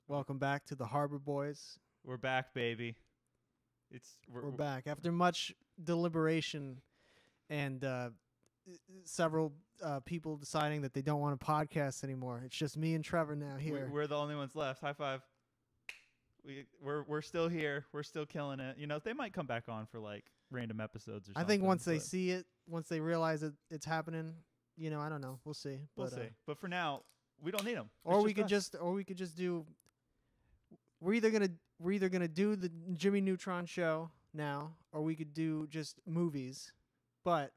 Welcome back to the Harbor Boys. We're back, baby. We're back after much deliberation and several people deciding that they don't want to podcast anymore. It's just me and Trevor now here. We're the only ones left. High five. We're still here. We're still killing it. You know, they might come back on for like random episodes or something. I think once they see it, once they realize that it's happening, you know, I don't know. We'll see. We'll see. But for now, we don't need them. Or we could just do. We're either gonna do the Jimmy Neutron show now, or we could do just movies. But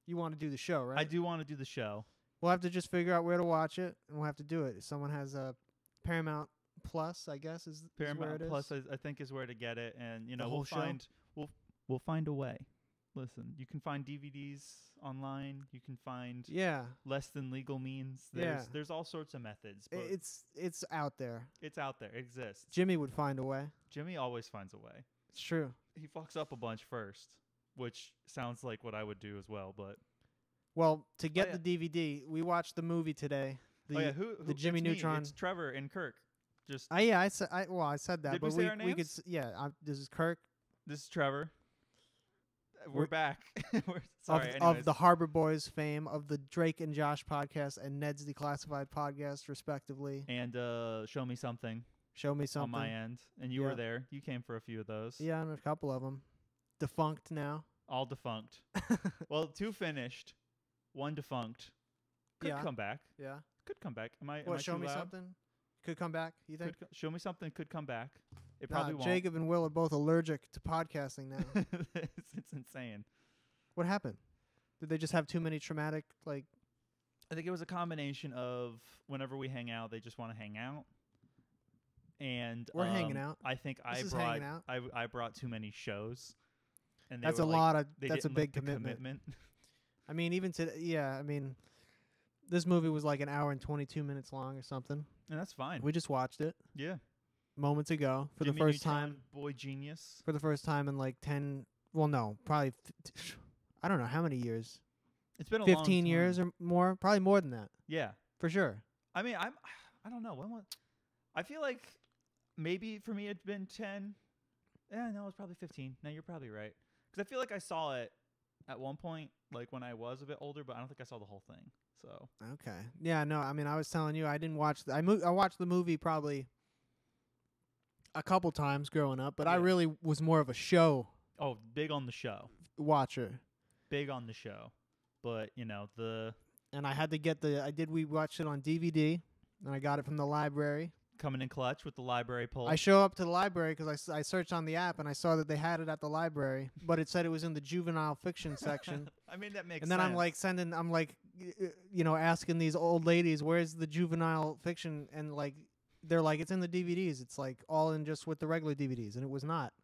you want to do the show, right? I do want to do the show. We'll have to just figure out where to watch it, and we'll have to do it. If someone has a Paramount Plus, I guess is Paramount where it Plus, is. I think is where to get it, and you know we'll find a way. Listen, you can find DVDs online. You can find less than legal means. There's all sorts of methods. But it's out there. It's out there. It exists. Jimmy would find a way. Jimmy always finds a way. It's true. He fucks up a bunch first, which sounds like what I would do as well. But to get the DVD, we watched the movie today. The Jimmy Neutron. It's Trevor and Kirk. I said that. Did but we say our names? This is Kirk. This is Trevor. We're back. Sorry. Of the Harbor Boys fame, of the Drake and Josh podcast and Neds Declassified podcast, respectively. And Show Me Something. Show Me Something. On my end. And you were there. You came for a few of those. Yeah, and a couple of them. Defunct now. All defunct. Well, 2 finished. 1 defunct. Could come back. Yeah. Could come back. Am I Show Me loud? Something? Could come back, you think? Show Me Something could come back. It probably won't. Jacob and Will are both allergic to podcasting now. It's insane. What happened? Did they just have too many traumatic, I think it was a combination of whenever we hang out, they just want to hang out. And we're hanging out. I think I brought too many shows. And that's a big commitment. I mean, even today, this movie was like an hour and 22 minutes long or something. And that's fine. We just watched it. Yeah. Moments ago for Jimmy the first Neutron, time. Boy genius. For the first time in like 10, well, no, probably, I don't know how many years. It's been a 15 long time. years or more, probably more than that. Yeah. For sure. I mean, I don't know. I feel like maybe for me it'd been 10. Yeah, no, it was probably 15. No, you're probably right. Because I feel like I saw it at one point, like when I was a bit older, but I don't think I saw the whole thing. So. Okay. Yeah, no, I mean, I was telling you, I didn't watch, I watched the movie probably a couple times growing up, but I really was more of a show. Oh, big on the show. Watcher. Big on the show. But, you know, and I had to get we watched it on DVD, and I got it from the library. Coming in clutch with the library pull. I show up to the library because I searched on the app, and I saw that they had it at the library, but it said it was in the juvenile fiction section. I mean, that makes sense. And then I'm asking these old ladies, where's the juvenile fiction? And they're like, it's in the DVDs. It's like all in just with the regular DVDs, and it was not.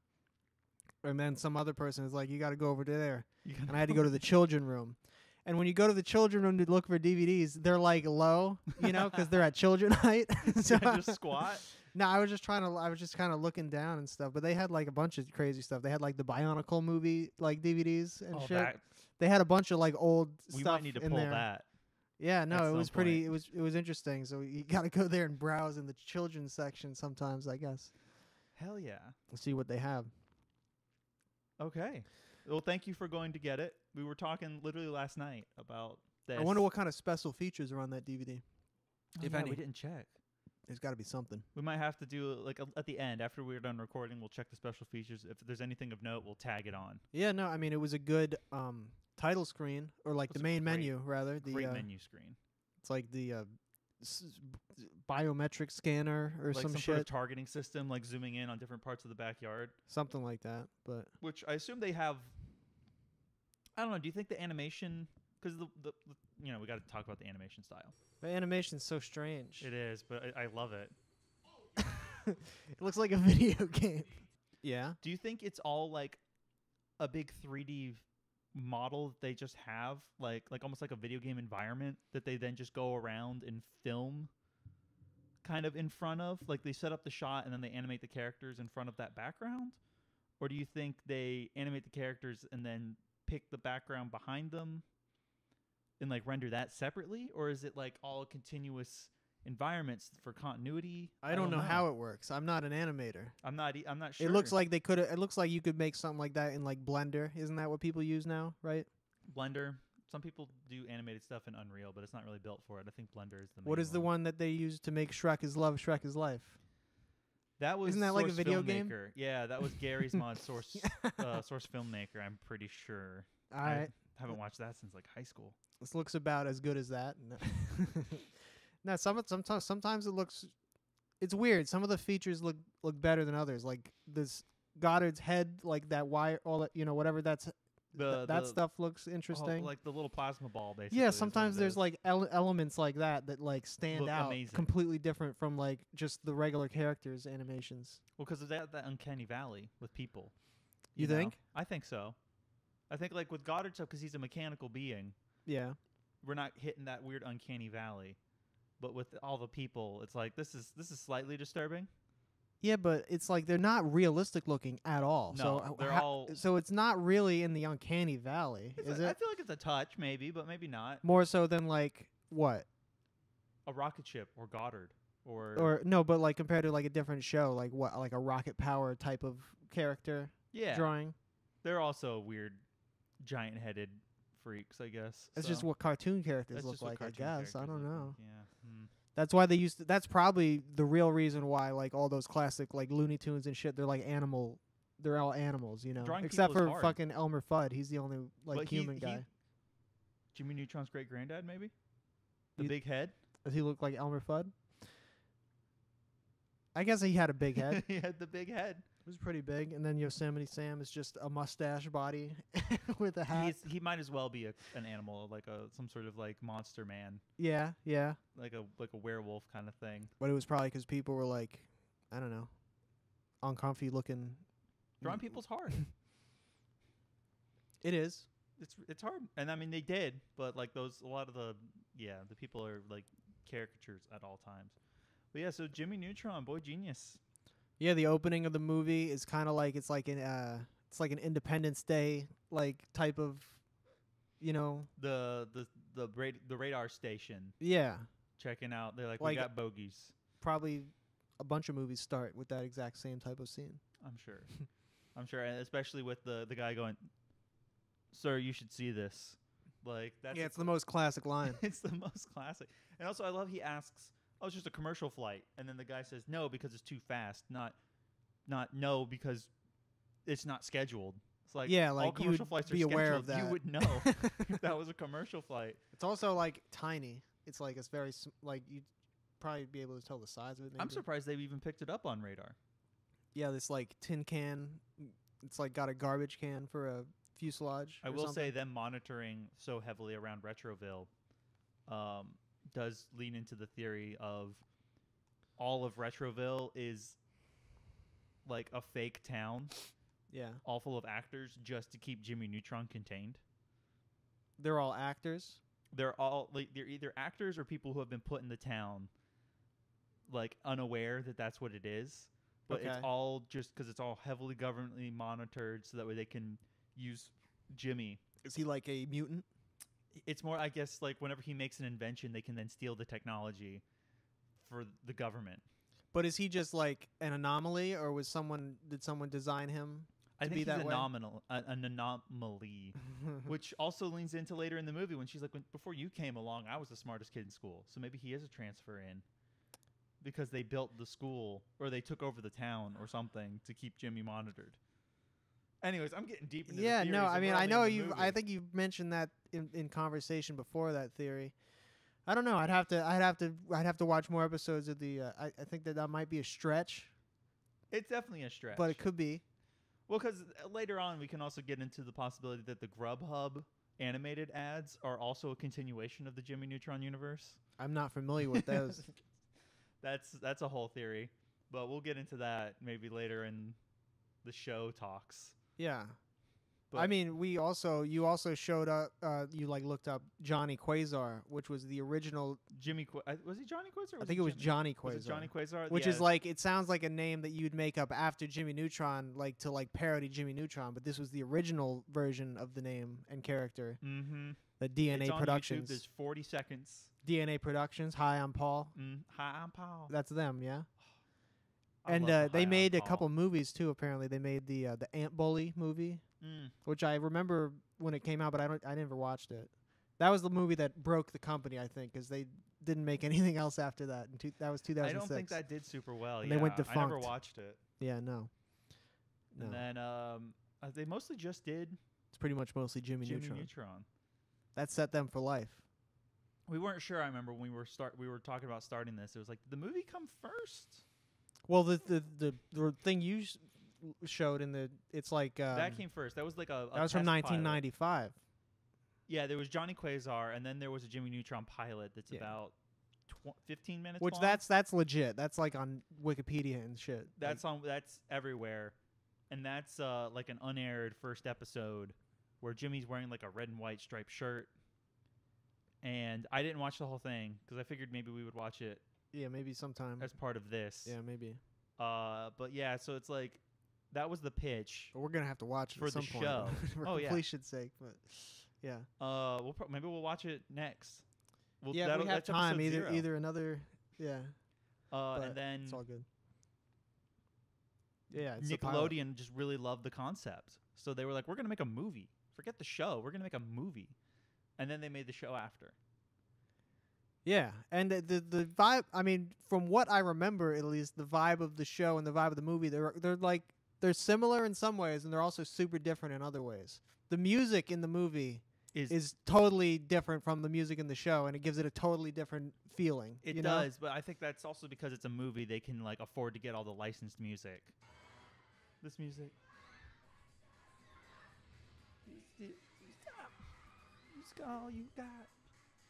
And then some other person is like, you got to go over to there. And I had to go to the children room. And when you go to the children room to look for DVDs, they're like low, because they're at children height. So just squat. No, I was just kind of looking down and stuff. But they had like a bunch of crazy stuff. They had like the Bionicle movie like DVDs and shit. They had a bunch of like old stuff. We might need to pull that. Yeah, no, it was pretty. It was interesting. So you got to go there and browse in the children's section sometimes, I guess. Hell yeah. We'll see what they have. Okay. Well, thank you for going to get it. We were talking literally last night about this. I wonder what kind of special features are on that DVD. If any. We didn't check. There's got to be something. We might have to do at the end after we're done recording. We'll check the special features. If there's anything of note, we'll tag it on. Yeah, no, I mean it was a good title screen or like the main menu rather. The great menu screen. It's like the biometric scanner or like some shit. Sort of targeting system, like zooming in on different parts of the backyard. Something like that, but which I assume they have. I don't know. Do you think the animation? Because we got to talk about the animation style. The animation's so strange. It is, but I love it. It looks like a video game. Yeah. Do you think it's all like a big 3D model that they just have, like almost like a video game environment that they then just go around and film, kind of in front of? Like they set up the shot and then they animate the characters in front of that background, or do you think they animate the characters and then pick the background behind them and like render that separately, or is it like all continuous environments for continuity. I don't know how it works. I'm not an animator. I'm not sure. It looks like they could. It looks like you could make something like that in like Blender. Isn't that what people use now? Right. Blender. Some people do animated stuff in Unreal, but it's not really built for it. I think Blender is the main What is the one that they use to make Shrek is Love, Shrek is Life? That was Isn't that like a Source video Filmmaker. game? Yeah, that was Gary's mod Source Source Filmmaker. I'm pretty sure. All right. I haven't watched that since like high school. This looks about as good as that. No, sometimes it looks. It's weird. Some of the features look better than others. Like this Goddard's head, like that wire, all that whatever that's. That stuff looks interesting. Like the little plasma ball, basically. Yeah, sometimes there's like elements like that like stand Look out, amazing. completely different from like just the regular characters' animations. Well, because of that uncanny valley with people. You know? think? I think so. I think like with Goddard stuff, because he's a mechanical being. Yeah. We're not hitting that weird uncanny valley, but with all the people, it's like this is slightly disturbing. Yeah, but it's like they're not realistic looking at all. No, so they're all. So it's not really in the uncanny valley, is it? I feel like it's a touch, maybe, but maybe not. More so than like what? A rocket ship or Goddard Or no, but like compared to like a different show, like what, like a rocket power type of character drawing. They're also weird, giant-headed freaks, I guess. That's so. just what cartoon characters That's look just what like, I cartoon guess. I characters don't look know. like, yeah. Hmm. That's why they used to, that's probably the real reason why like all those classic like Looney Tunes and shit, they're like they're all animals, you know. Drawing Except people is for hard. fucking Elmer Fudd. He's the only like But human guy. Jimmy Neutron's great granddad, maybe? The You- big head? Does he look like Elmer Fudd? I guess he had a big head. He had the big head. It was pretty big. And then Yosemite Sam is just a mustache body with a hat. He might as well be an animal, like some sort of like monster man, Yeah, yeah. like a werewolf kind of thing. But it was probably because people were like, I don't know, uncomfy looking. Drawing people's hard. It is. It's hard, and I mean they did, but like a lot of the people are like caricatures at all times. But yeah, so Jimmy Neutron, boy genius. Yeah, the opening of the movie is kind of like it's like an Independence Day like type of, you know. The radar station Yeah, checking out. They're like Like- we got bogeys. probably a bunch of movies start with that exact same type of scene. I'm sure. I'm sure, and especially with the guy going, "Sir, you should see this." Like that's Yeah, it's the most classic line. it's the most classic. And also, I love he asks, "Oh, it's just a commercial flight," and then the guy says, "No, because it's too fast." Not no because it's not scheduled. It's like Yeah, all like commercial you'd flights be are aware scheduled. of that. You would know if that was a commercial flight. It's also like tiny. It's like it's very like you'd probably be able to tell the size of it. Maybe. I'm surprised they've even picked it up on radar. Yeah, this like tin can. It's like got a garbage can for a fuselage. I or will something. say them monitoring so heavily around Retroville does lean into the theory of all of Retroville is like a fake town, Yeah, all full of actors just to keep Jimmy Neutron contained. they're all actors. They're all like they're either actors or people who have been put in the town like unaware that that's what it is. But it's Okay. all just because it's all heavily governmentally monitored so that way they can use Jimmy. Is he like a mutant? It's more, I guess, like whenever he makes an invention, they can then steal the technology for the government. But is he just like an anomaly, or did someone design him I to think be he's that way? an anomaly, which also leans into later in the movie when she's like, before you came along, I was the smartest kid in school. So maybe he is a transfer in because they built the school or they took over the town or something to keep Jimmy monitored. Anyways, I'm getting deep into Yeah, the no, theories I of mean, early I in know the you. movie. I think you've mentioned that in conversation before that theory. I don't know. I'd have to watch more episodes of the. I think that might be a stretch, It's definitely a stretch. but it could be. Well, because later on we can also get into the possibility that the Grubhub animated ads are also a continuation of the Jimmy Neutron universe. I'm not familiar with those. That's a whole theory, but we'll get into that maybe later in the show talks. Yeah. But I mean, you also showed up. You like looked up Johnny Quasar, which was the original. Jimmy was he Johnny Quasar? Or I think it was Jimmy? Johnny Quasar. Was it Johnny Quasar? Which Yeah. is like, it sounds like a name that you'd make up after Jimmy Neutron, like to like parody Jimmy Neutron. But this was the original version of the name and character. Mm-hmm. The DNA it's on Productions. YouTube. There's 40 seconds DNA Productions. Hi, I'm Paul. Hi, I'm Paul. That's them, yeah. I And love the they Hi, made I'm a Paul. couple movies too. Apparently, they made the Ant Bully movie, which I remember when it came out, but I never watched it. That was the movie that broke the company, I think, because they didn't make anything else after that. That was 2006. I don't think that did super well. And yeah, they went I never defunct. watched it. Yeah, no. And then they mostly just did It's pretty much mostly Jimmy Neutron. That set them for life. We weren't sure. I remember when we were talking about starting this. It was like, did the movie come first? Well, the thing you showed in the it's like That came first. That was like a that was test from pilot. 1995. Yeah, there was Johnny Quasar, and then there was a Jimmy Neutron pilot that's about 15 minutes Which long. that's legit. That's like on Wikipedia and shit. That's everywhere, and that's like an unaired first episode where Jimmy's wearing like a red and white striped shirt. And I didn't watch the whole thing because I figured maybe we would watch it. Yeah, maybe sometime as part of this. Yeah, maybe. But yeah, so it's like that was the pitch. But we're gonna have to watch it for at some the point show. for completion's sake. But yeah. Maybe we'll watch it next. If we have time. Either another. Yeah. And then it's all good. Yeah, it's Nickelodeon just really loved the concept, so they were like, "We're gonna make a movie. Forget the show. We're gonna make a movie." And then they made the show after. Yeah, and the vibe. I mean, from what I remember, at least, the vibe of the show and the vibe of the movie, they're similar in some ways, and they're also super different in other ways. The music in the movie is totally different from the music in the show, and it gives it a totally different feeling. It does, but I think that's also because it's a movie. They can like afford to get all the licensed music. This music. All you got.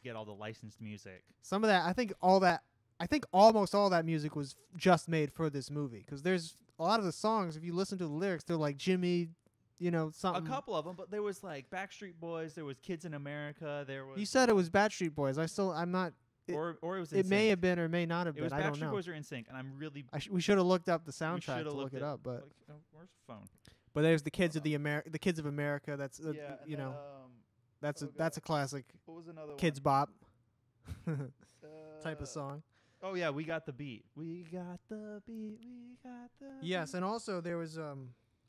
Get all the licensed music. Some of that, I think almost all that music was just made for this movie, because there's a lot of the songs. If you listen to the lyrics, they're like Jimmy, something. A couple of them, but there was like Backstreet Boys. There was Kids in America. There was. You said it was Backstreet Boys. I'm not. Or it was. It may have been or may not have been. I don't know. Backstreet Boys or NSYNC, and I'm really. We should have looked up the soundtrack to look it up, but. Like, where's the phone? But there's the Kids of the Kids of America. That's That's a classic. What was another Kids Bop type of song. Oh yeah, We Got the Beat. We got the beat. We got the. Yes, and also there was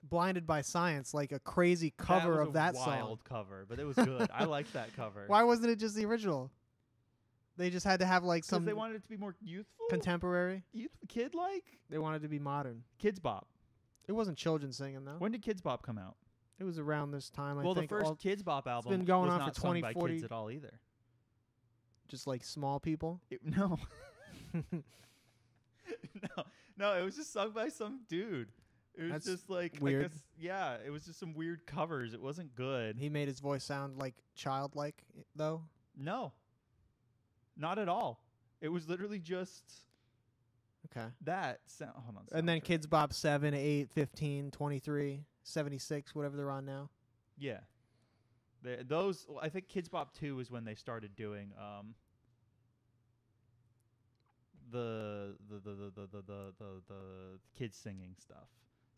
Blinded by Science, like a crazy cover of that song. Wild cover, but it was good. I liked that cover. Why wasn't it just the original? They just had to have like some. They wanted it to be more youthful, contemporary, kid-like. They wanted to be modern. Kids Bop. It wasn't children singing though. When did Kids Bop come out? It was around this time. Well, I think the first Kids Bop album been going was on not for sung 20, by 40 kids at all either. Just like small people. No. No, it was just sung by some dude. It was just like weird. I guess, it was just some weird covers. It wasn't good. He made his voice sound like childlike, though. No, not at all. It was literally just that sound. Hold on. And then Kids Bop 7, 8, 15, 23, 76, whatever they're on now. Yeah. I think Kids Bop 2 is when they started doing the kids singing stuff.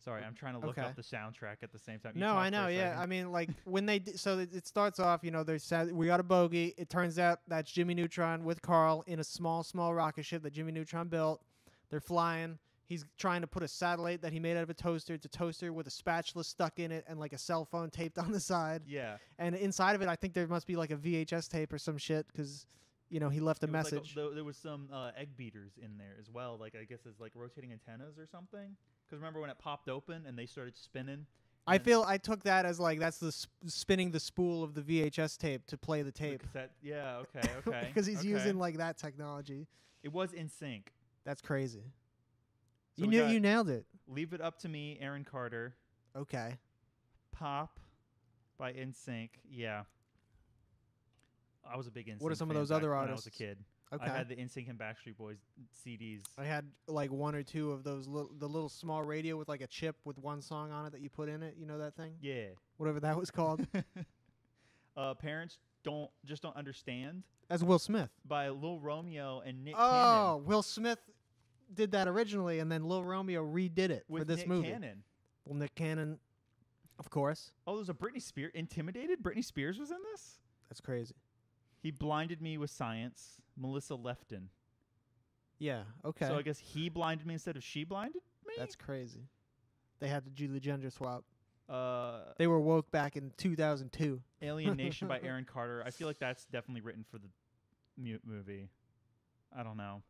Sorry, I'm trying to look up the soundtrack at the same time. No, I know. Yeah, I mean, like when they so it starts off, they said we got a bogey. It turns out that's Jimmy Neutron with Carl in a small rocket ship that Jimmy Neutron built. They're flying. He's trying to put a satellite that he made out of a toaster. It's a toaster with a spatula stuck in it and like a cell phone taped on the side. Yeah. And inside of it, I think there must be like a VHS tape or some shit because, he left a message. Like there was some egg beaters in there as well. Like I guess it's like rotating antennas or something. Because remember when it popped open and they started spinning? I took that as like that's the spinning the spool of the VHS tape to play the tape. Yeah. Okay. Because he's using like that technology. It was in sync. That's crazy. So you nailed it. Leave It Up to Me, Aaron Carter. Okay. Pop by NSYNC. Yeah. I was a big NSYNC What are some of fan those other when artists? I was a kid. Okay. I had the NSYNC and Backstreet Boys CDs. I had like one or two of those the little small radio with like a chip with one song on it that you put in it. You know that thing? Yeah. Whatever that was called. Parents don't understand. That's Will Smith. By Lil Romeo and Nick Cannon. Oh, Will Smith did that originally, and then Lil Romeo redid it with for this Nick movie. Cannon. Well, Nick Cannon, of course. Oh, there's a Britney Spears. Intimidated? Britney Spears was in this? That's crazy. He Blinded Me with Science. Melissa Lefton. Yeah. Okay. So I guess he blinded me instead of she blinded me. That's crazy. They had to do the gender swap. uh, They were woke back in 2002. Alien Nation by Aaron Carter. I feel like that's definitely written for the movie. I don't know.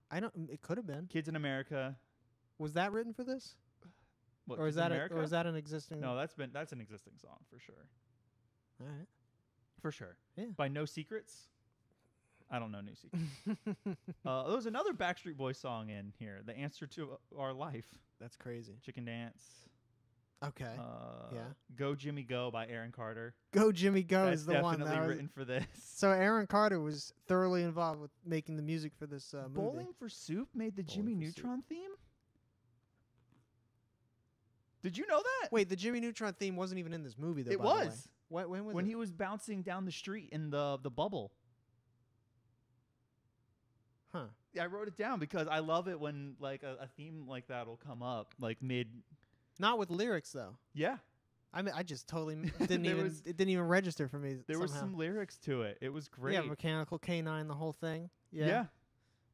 It could have been. Kids in America. Was that written for this? What, Or is Kids in that America? or is that an existing? No, that's an existing song for sure. All right. For sure. Yeah. By No Secrets. I don't know New Secrets. There was another Backstreet Boys song in here. The Answer to Our Life. That's crazy. Chicken Dance. Okay. Yeah. Go Jimmy Go by Aaron Carter. Go Jimmy Go That's is the one definitely that was written for this. So Aaron Carter was thoroughly involved with making the music for this movie. Bowling for Soup made the Jimmy Bowling for Neutron theme? Did you know that? Wait, the Jimmy Neutron theme wasn't even in this movie, though. It by the way. was. When was When it? he was bouncing down the street in the bubble. Huh. I wrote it down because I love it when like a theme like that will come up like mid. Not with lyrics though. Yeah, I mean, I just totally didn't There even was- it didn't even register for me. there was somehow. some lyrics to it. It was great. Yeah, Mechanical Canine, the whole thing. Yeah. Yeah.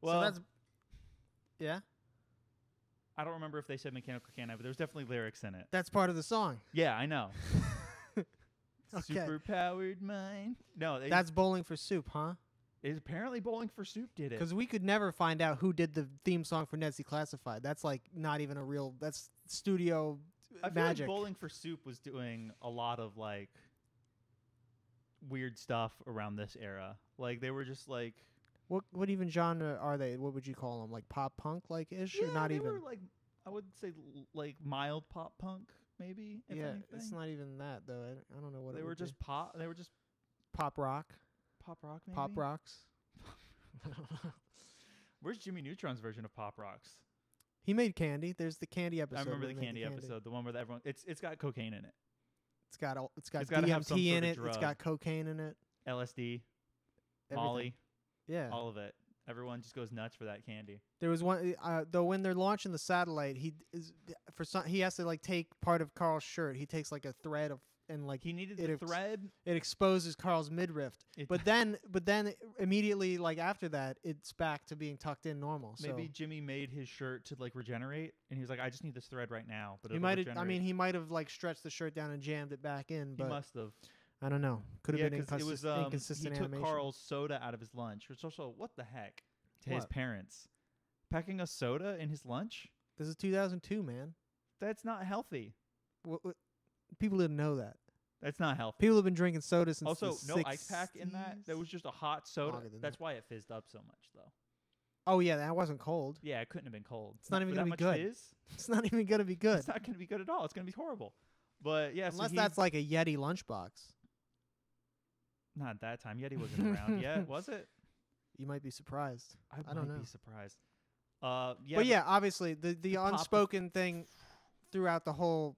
Well, so that's yeah. I don't remember if they said Mechanical Canine, but there was definitely lyrics in it. That's part of the song. Yeah, I know. Okay. Superpowered mind. No, That's Bowling for Soup, huh? it's apparently Bowling for Soup did it. Because we could never find out who did the theme song for Neds Declassified. That's like not even a real. That's studio I feel magic. like Bowling for Soup was doing a lot of like weird stuff around this era. Like they were just like What even genre are they? What would you call them? Like pop punk like ish or not they even? were like I would say like mild pop punk maybe. If Yeah, anything. it's not even that though. I don't know what They it were would just be. pop. They were just Pop rock. pop rock. Maybe? Pop rocks. Where's Jimmy Neutron's version of pop rocks? He made Candy. There's the Candy episode. I remember where the he made candy episode, the one where everyone. It's got cocaine in it, It's got It's gotta have some DMT sort in of it. It's drug. got cocaine in it. LSD, Everything. Molly, Yeah. all of it. Everyone just goes nuts for that candy. There was one though when they're launching the satellite. He has to like take part of Carl's shirt. He takes like a thread of and like He needed it the ex- thread. it exposes Carl's midriff. But then immediately like after that, it's back to being tucked in normal. Maybe So Jimmy made his shirt to like regenerate, and he was like, "I just need this thread right now." But he it'll might have. I regenerate. mean, he might have like stretched the shirt down and jammed it back in. he But must have. I don't know. Could have been 'cause it was inconsistent he took animation. Carl's soda out of his lunch, which also what the heck to his What? parents, packing a soda in his lunch. This is 2002, man. That's not healthy. People didn't know that. That's not healthy. People have been drinking soda since Also, the no ice pack in that. 60s. That was just a hot soda. Longer than That's why it fizzed up so much, though. Oh yeah, that wasn't cold. Yeah, it couldn't have been cold. It's not even for gonna that be much good. Fizz, It's not even gonna be good It's not going to be good at all. It's going to be horrible. But yeah, unless so that's like a Yeti lunchbox. not at that time. Yeti wasn't around yet, was it? You might be surprised. I don't might know. be surprised. But yeah, obviously the pop- unspoken thing throughout the whole.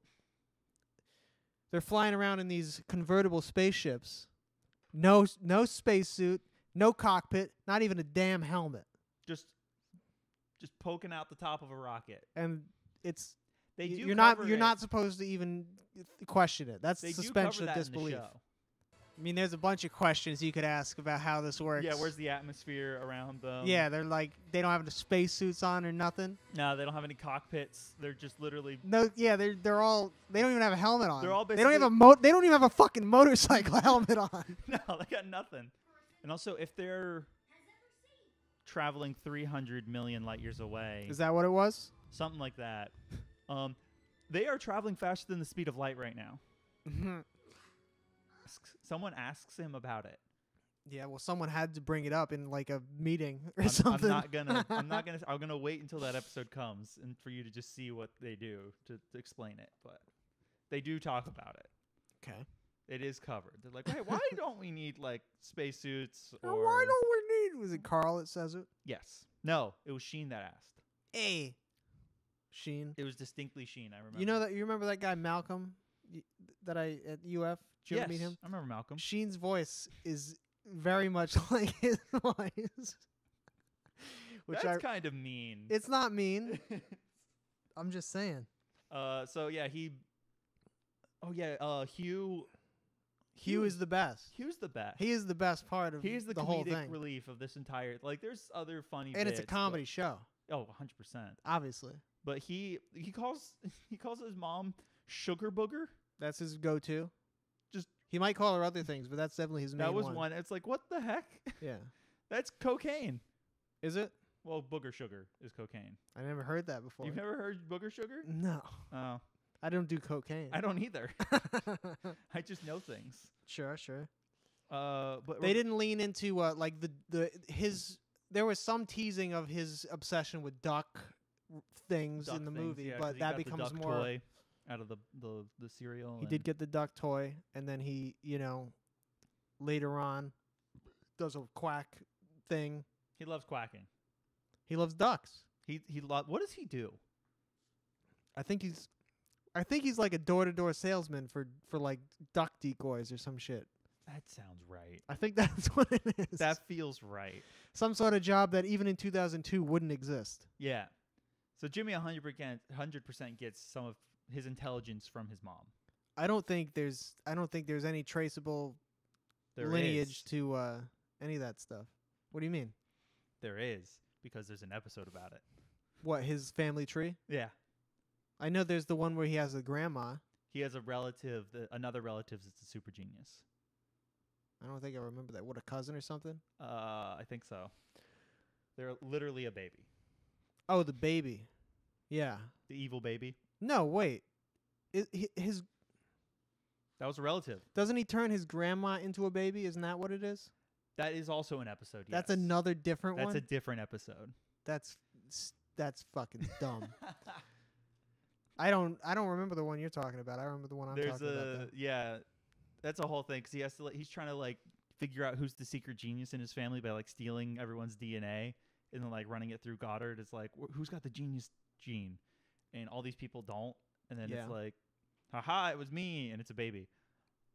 They're flying around in these convertible spaceships. No spacesuit, no cockpit, not even a damn helmet, just poking out the top of a rocket. and it's They do. you're cover it. not supposed to even question it. That's They do suspension cover of that in the disbelief. show. I mean, there's a bunch of questions you could ask about how this works. Yeah, where's the atmosphere around them? Yeah, they're like they don't have the spacesuits on or nothing. No, they don't have any cockpits. They're just literally. No, yeah, they're all they don't even have a helmet on. They're all they don't have they don't even have a fucking motorcycle helmet on. No, they got nothing. And also, if they're traveling 300 million light years away, Is that what it was? something like that, they are traveling faster than the speed of light right now. Someone asks him about it. Yeah, well, someone had to bring it up in like a meeting or I'm something. not gonna. I'm gonna wait until that episode comes and for you to just see what they do to explain it. But they do talk about it. Okay. It is covered. They're like, hey, why don't we need like spacesuits? Now, Or why don't we need? Was it Carl that says it? yes, no, it was Sheen that asked. Hey, Sheen. It was distinctly Sheen. I remember. You remember that guy Malcolm that I at UF? Did you yes, ever meet him? I remember Malcolm. Sheen's voice is very much like his voice. That's kind of mean. It's not mean. I'm just saying. So yeah, Hugh Hugh is the best. Hugh's the best. He is the best part of He's the whole comedic thing. relief of this entire. Like, there's other funny. And bits, it's a comedy show, But, 100%. obviously. But he calls his mom Sugar Booger. That's his go-to. Just he might call her other things, but that's definitely his main that was one. one. It's like, what the heck? Yeah. That's cocaine. Is it? Well, booger sugar is cocaine. I never heard that before. You've never heard booger sugar? No. Oh, I don't do cocaine. I don't either. I just know things. Sure. But They didn't lean into like his. There was some teasing of his obsession with duck things duck in the things, movie, yeah, 'cause but he that got the becomes duck more. toy out of the cereal. He did get the duck toy, and then he, later on, does a quack thing. He loves quacking. He loves ducks. What does he do? I think he's like a door-to-door salesman for like duck decoys or some shit. That sounds right. I think that's what it is. That feels right. Some sort of job that even in 2002 wouldn't exist. Yeah. So Jimmy 100% gets some of his intelligence from his mom. I don't think there's any traceable There lineage is. to any of that stuff. What do you mean? There is, because there's an episode about it. What, his family tree? Yeah. I know there's the one where he has a grandma. He has a relative, another relative that's a super genius. I don't think I remember that. What, a cousin or something? I think so. They're literally a baby. Oh, the baby. Yeah. The evil baby. No, wait. His That was a relative. doesn't he turn his grandma into a baby? Isn't that what it is? That is also an episode, yes. That's another different That's one? a different episode. That's fucking dumb. I don't remember the one you're talking about. I remember the one I'm talking about. Though. Yeah, that's a whole thing, because he's trying to like figure out who's the secret genius in his family by like stealing everyone's DNA and then like running it through Goddard. It's like, who's got the genius gene? And all these people don't. And then it's like, haha, it was me, and it's a baby.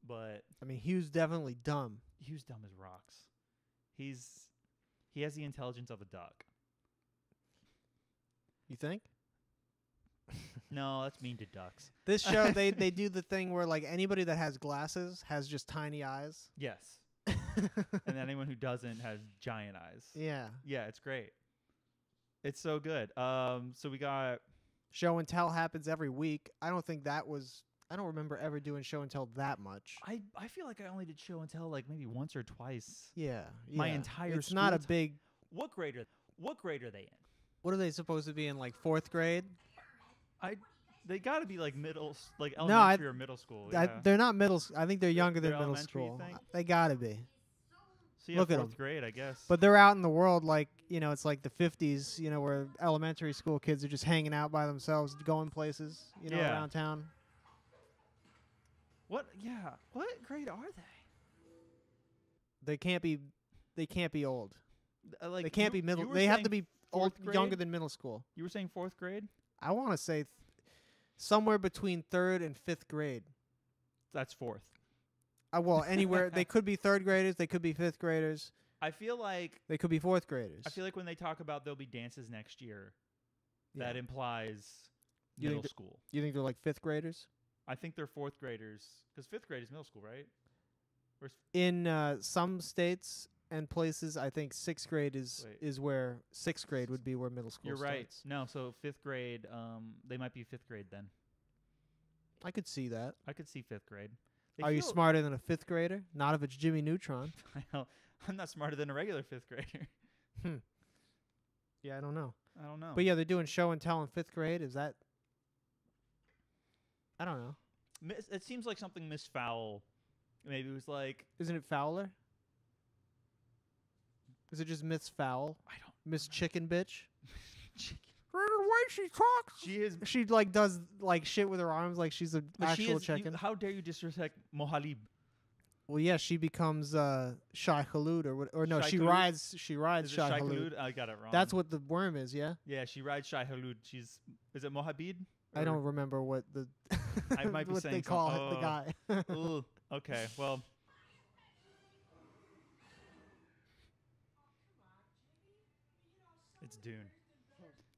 But I mean, Hugh's definitely dumb. Hugh's dumb as rocks. He has the intelligence of a duck. You think? No, that's mean to ducks. This show, they do the thing where like anybody that has glasses has just tiny eyes. Yes. And anyone who doesn't has giant eyes. Yeah. Yeah, it's great. It's so good. So we got Show and tell happens every week. I don't remember ever doing show and tell that much. I feel like I only did show and tell like maybe once or twice. Yeah. My entire It's not a school big. What grade are they in? What are they supposed to be in, like 4th grade? They got to be like elementary or middle school. Yeah. They're not middle. I think they're younger than They're middle elementary, you school. think? They gotta be. So yeah, Look at 4th 'em. grade, I guess. But they're out in the world like, it's like the 50s, where elementary school kids are just hanging out by themselves, going places, Yeah. around town. What grade are they? They can't be old. Like They can't be you middle. were They have saying to be fourth younger grade? than middle school. You were saying 4th grade? I want to say somewhere between 3rd and 5th grade. That's 4th. Well, anywhere. They could be 3rd graders. They could be 5th graders. I feel like They could be 4th graders. when they talk about there'll be dances next year, Yeah. that implies You think middle that- school. You think they're like 5th graders? I think they're 4th graders, because 5th grade is middle school, right? In some states and places, I think 6th grade is where 6th grade would be where middle school You're right. starts. No, so 5th grade, they might be 5th grade then. I could see that. I could see 5th grade. They Are you feel- smarter than a 5th grader? Not if it's Jimmy Neutron. I'm not smarter than a regular 5th grader. Yeah, I don't know. I don't know. But yeah, they're doing show and tell in 5th grade. Is that? I don't know. It seems like something Miss Fowl maybe was like. Isn't it Fowler? Is it just Miss Fowl? I don't. Miss Chicken Bitch? Chicken. The way she talks. She is. She like does like shit with her arms like she's an But she actual is, chicken. how dare you disrespect Mohalib? Well, yeah, she becomes Shai Hulud or no, Shai she Hulud? rides Is it Shai Shai Hulud. Hulud? I got it wrong. That's what the worm is, yeah. Yeah, she rides Shai Hulud. Is it Mohabid? I don't remember what the I might be what they saying call some- it, the guy. Ugh. Okay, well. It's Dune.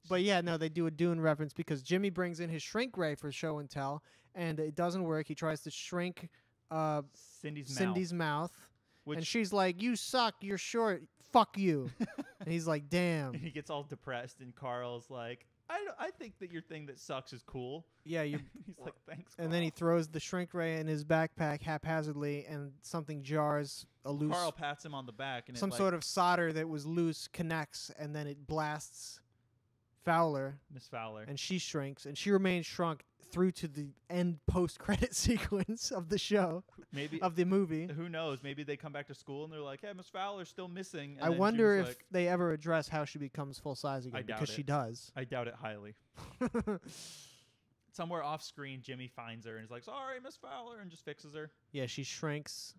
But yeah, no, they do a Dune reference because Jimmy brings in his shrink ray for show and tell, and it doesn't work. He tries to shrink Cindy's mouth. Which And she's like, "You suck. You're short. Fuck you." And he's like, "Damn." and he gets all depressed, and Carl's like, I think that your thing that sucks is cool. Yeah, you. He's like, thanks. And then he throws the shrink ray in his backpack haphazardly, and something jars a loose. Carl pats him on the back, and some sort of solder that was loose connects, and then it blasts Fowler, Miss Fowler, and she shrinks, and she remains shrunk through to the end post-credit sequence of the show, maybe of the movie. Who knows? Maybe they come back to school and they're like, "Hey, Miss Fowler's still missing." And I then wonder Jimmy's if like, they ever address how she becomes full size again, I doubt because it. she does. I doubt it highly. Somewhere off screen, Jimmy finds her and is like, "Sorry, Miss Fowler," and just fixes her. Yeah, she shrinks,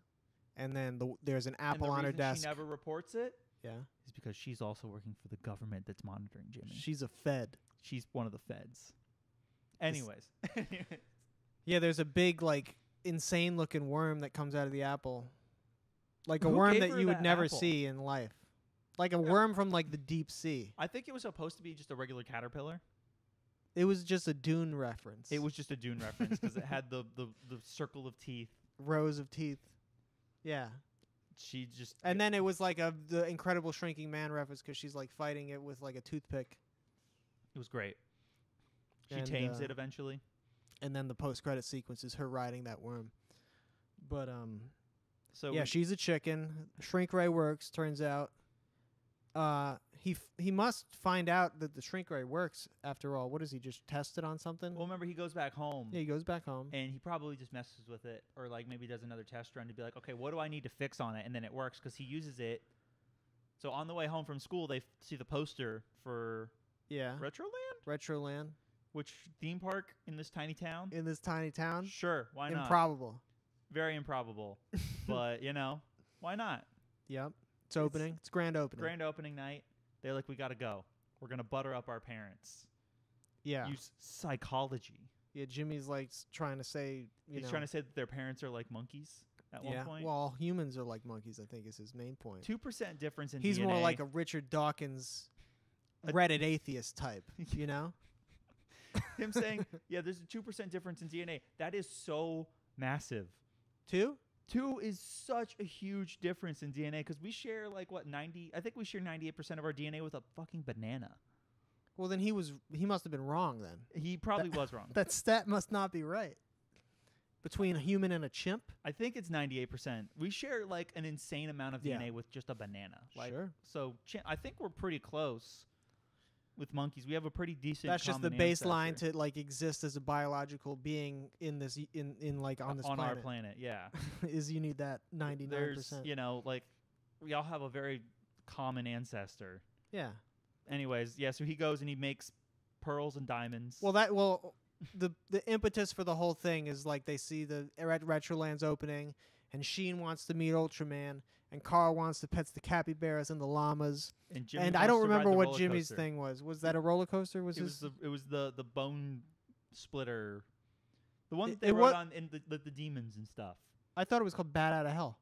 and then there's an And apple the on her reason desk. She never reports it. Yeah, Is because she's also working for the government that's monitoring Jimmy. she's a fed. She's one of the feds. Anyways. Yeah, there's a big, like, insane-looking worm that comes out of the apple. Like a Who worm gave that her you would that never apple? see in life. Like a worm from, like, the deep sea. I think it was supposed to be just a regular caterpillar. It was just a Dune reference. It was just a Dune reference because it had the circle of teeth. rows of teeth. Yeah. She just... And then it was like the Incredible Shrinking Man reference because she's, like, fighting it with, like, a toothpick. It was great. She And, tames it eventually. And then the post-credit sequence is her riding that worm. But, So yeah, she's a chicken. Shrink ray works, turns out. He must find out that the shrink ray works after all. What does he just test it on something? Well, remember, he goes back home. Yeah, he goes back home. And he probably just messes with it, or like maybe does another test run to be like, okay, what do I need to fix on it? And then it works because he uses it. So on the way home from school, they see the poster for Yeah. Retroland? Retroland. Which theme park in this tiny town? In this tiny town. Sure, why not? Improbable. Very improbable. But, why not? Yep. It's opening. It's grand opening. Grand opening night. They're like, we got to go. We're going to butter up our parents. Yeah. Use psychology. Yeah, Jimmy's like trying to say, He's trying to say that their parents are like monkeys at one point. Well, all humans are like monkeys, I think is his main point. 2% difference in He's DNA. more like a Richard Dawkins Reddit atheist type, you know? Him saying, yeah, there's a 2% difference in DNA. That is so massive. 2? 2 is such a huge difference in DNA because we share I think we share 98% of our DNA with a fucking banana. Well, then he must have been wrong then. He probably was wrong. That stat must not be right. Between a human and a chimp? I think it's 98%. We share like an insane amount of DNA with just a banana. Sure. So I think we're pretty close with monkeys. We have a pretty decent. That's just the common baseline ancestor. to like exist as a biological being in this in like on this on planet. our planet. Yeah. Is you need that 99%. There's we all have a very common ancestor. Yeah. Anyways, yeah. So he goes and he makes pearls and diamonds. Well, the impetus for the whole thing is like they see the Retroland's opening, and Sheen wants to meet Ultraman, and Carl wants to pet the capybaras and the llamas. And I don't wants to ride remember the what roller Jimmy's coaster. thing was. Was that a roller coaster? It was the bone splitter, the one that It they wa- wrote on in the demons and stuff. I thought it was called Bat Out of Hell.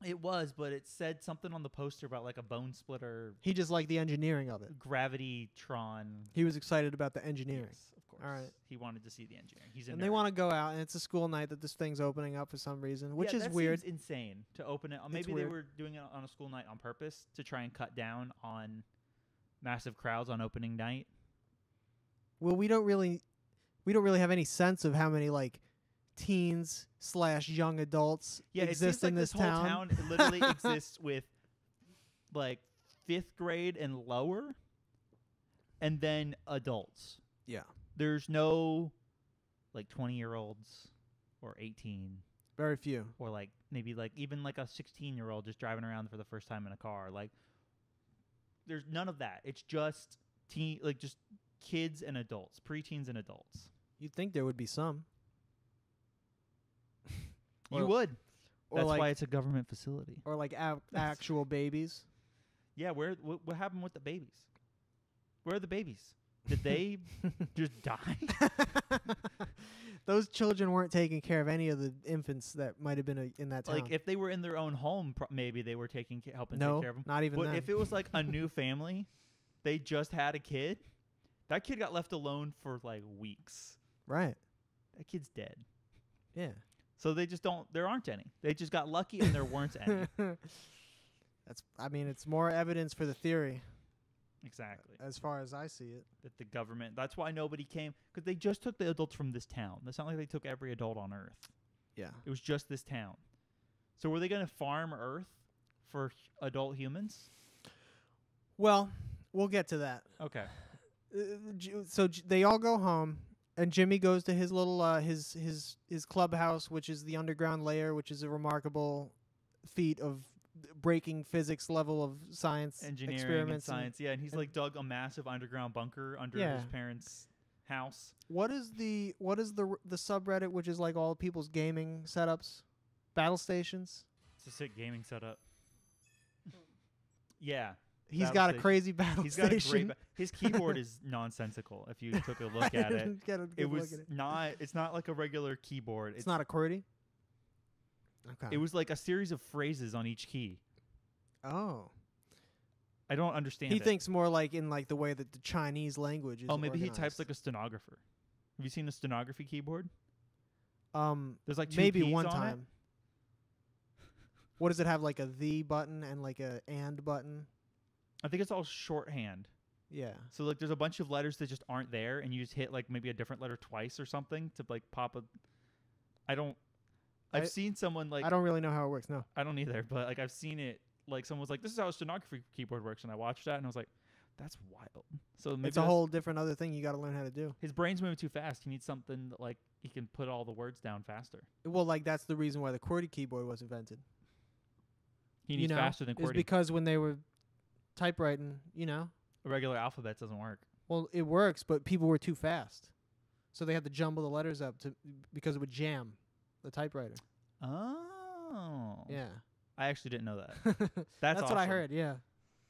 It was, but it said something on the poster about like a bone splitter, He just liked the engineering of it. Gravity-tron. He was excited about the engineering. Yes, of course. All right. He wanted to see the engineering. He's a And nerd. they want to go out, and it's a school night that this thing's opening up for some reason, which Yeah, is that weird. seems insane to open it. Maybe they weird. were doing it on a school night on purpose to try and cut down on massive crowds on opening night. Well, we don't really have any sense of how many like teens / young adults Yeah, it exist seems like in this whole town literally exists with like 5th grade and lower, and then adults. Yeah. There's no like 20-year-olds or 18 Very few. or like maybe like even like a 16-year-old just driving around for the first time in a car. Like there's none of that. It's just just kids and adults, preteens and adults. You'd think there would be some. You would. Or That's like, why it's a government facility. or like actual babies. Yeah, what happened with the babies? Where are the babies? Did they just die? Those children weren't taking care of any of the infants that might have been in that town. Like if they were in their own home, maybe they were helping no, take care of them. not even But then. if it was like a new family, they just had a kid, that kid got left alone for like weeks. Right. That kid's dead. Yeah. So they just don't. There aren't any. They just got lucky, and there weren't any. I mean, it's more evidence for the theory. Exactly. As far as I see it. That the government. That's why nobody came, because they just took the adults from this town. It's not like they took every adult on Earth. Yeah. It was just this town. So were they going to farm Earth for adult humans? Well, we'll get to that. Okay. They all go home, and Jimmy goes to his little his clubhouse, which is the underground layer, which is a remarkable feat of breaking physics level of science Engineering experiments and science. Yeah, and he's like dug a massive underground bunker under his parents' house. What is the subreddit, which is like all people's gaming setups, battle stations? It's a sick gaming setup. Yeah. He's got a crazy battle He's station. got his keyboard is nonsensical. If you took a look at it, it's not like a regular keyboard. It's not a QWERTY. Okay. It was like a series of phrases on each key. Oh. I don't understand. He thinks more like in like the way that the Chinese language is. Oh, maybe organized. he types like a stenographer. Have you seen a stenography keyboard? There's like two maybe keys one on time. What does it have? Like a the button and like a and button? I think it's all shorthand. Yeah. So like there's a bunch of letters that just aren't there, and you just hit like maybe a different letter twice or something to like pop a. I've seen someone like. I don't really know how it works. No. I don't either, but like I've seen it. Like someone was like, "This is how a stenography keyboard works," and I watched that, and I was like, "That's wild." So maybe it's a whole different other thing you got to learn how to do. His brain's moving too fast. He needs something that like he can put all the words down faster. Well, like that's the reason why the QWERTY keyboard was invented. He needs faster than QWERTY. It's because when they were typewriting, a regular alphabet doesn't work. Well, it works, but people were too fast, so they had to jumble the letters up because it would jam the typewriter. Oh. Yeah. I actually didn't know that. That's what I heard, yeah.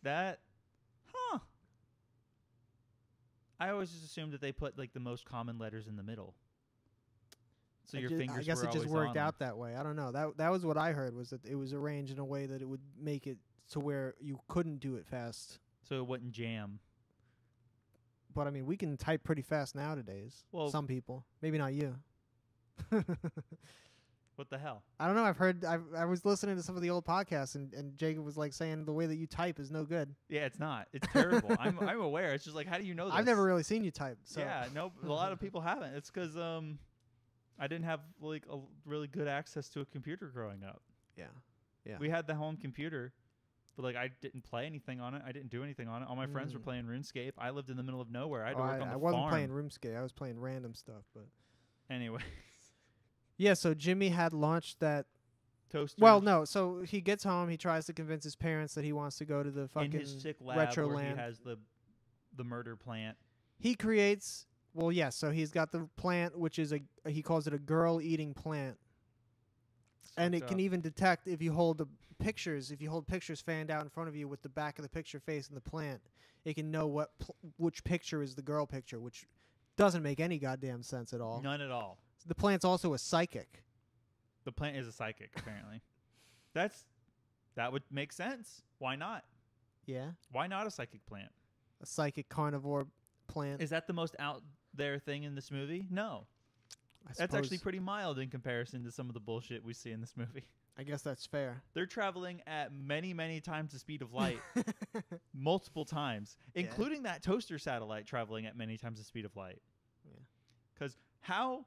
I always just assumed that they put like the most common letters in the middle. So your fingers I guess were it just always worked on out that way. I don't know. That was what I heard, was that it was arranged in a way that it would make it to where you couldn't do it fast. So it wouldn't jam. But I mean, we can type pretty fast nowadays. Well, some people. Maybe not you. What the hell? I don't know. I was listening to some of the old podcasts, and Jacob was like saying the way that you type is no good. Yeah, it's not. It's terrible. I'm aware. It's just like, how do you know this? I've never really seen you type. So. Yeah, no, a lot of people haven't. It's because I didn't have like a really good access to a computer growing up. Yeah, yeah. We had the home computer, but like I didn't play anything on it. I didn't do anything on it. All my friends were playing RuneScape. I lived in the middle of nowhere. I had to work on the farm. I wasn't playing RuneScape. I was playing random stuff. But anyway. Yeah, so Jimmy had launched that toaster. Well, no. So he gets home. He tries to convince his parents that he wants to go to the fucking in his sick lab retro where land. He has the murder plant. He creates. Well, yes. So he's got the plant, which is he calls it a girl-eating plant, and it can even detect if you hold pictures fanned out in front of you with the back of the picture facing the plant. It can know which picture is the girl picture, which doesn't make any goddamn sense at all. None at all. The plant's also a psychic. The plant is a psychic, apparently. That would make sense. Why not? Yeah. Why not a psychic plant? A psychic carnivore plant. Is that the most out there thing in this movie? No. That's actually pretty mild in comparison to some of the bullshit we see in this movie. I guess that's fair. They're traveling at many, many times the speed of light. Multiple times. Including that toaster satellite traveling at many times the speed of light. Yeah. Because how...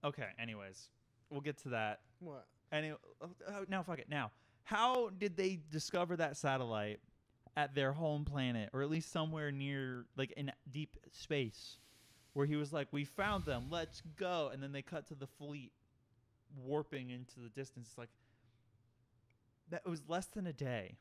Okay, anyways. We'll get to that. What? Anyway, now, fuck it. Now, how did they discover that satellite at their home planet, or at least somewhere near, like, in deep space, where he was like, we found them, let's go, and then they cut to the fleet warping into the distance. It's like, that was less than a day.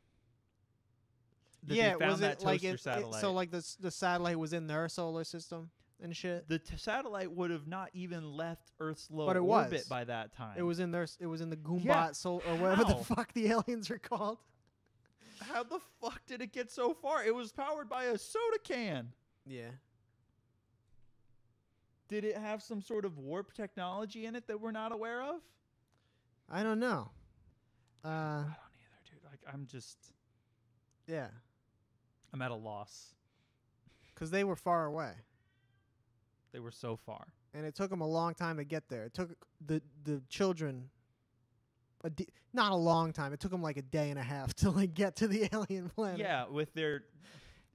Yeah, they found was that it like satellite. so like the satellite was in their solar system and shit? The satellite would have not even left Earth's low orbit was. By that time. It was in their. It was in the Goombot soul or whatever the fuck the aliens are called. How the fuck did it get so far? It was powered by a soda can. Yeah. Did it have some sort of warp technology in it that we're not aware of? I don't know. I don't either, dude. Like, I'm just... Yeah. I'm at a loss. Because they were far away. They were so far. And it took them a long time to get there. It took the children not a long time. It took them like a day and a half to like get to the alien planet. Yeah, with their...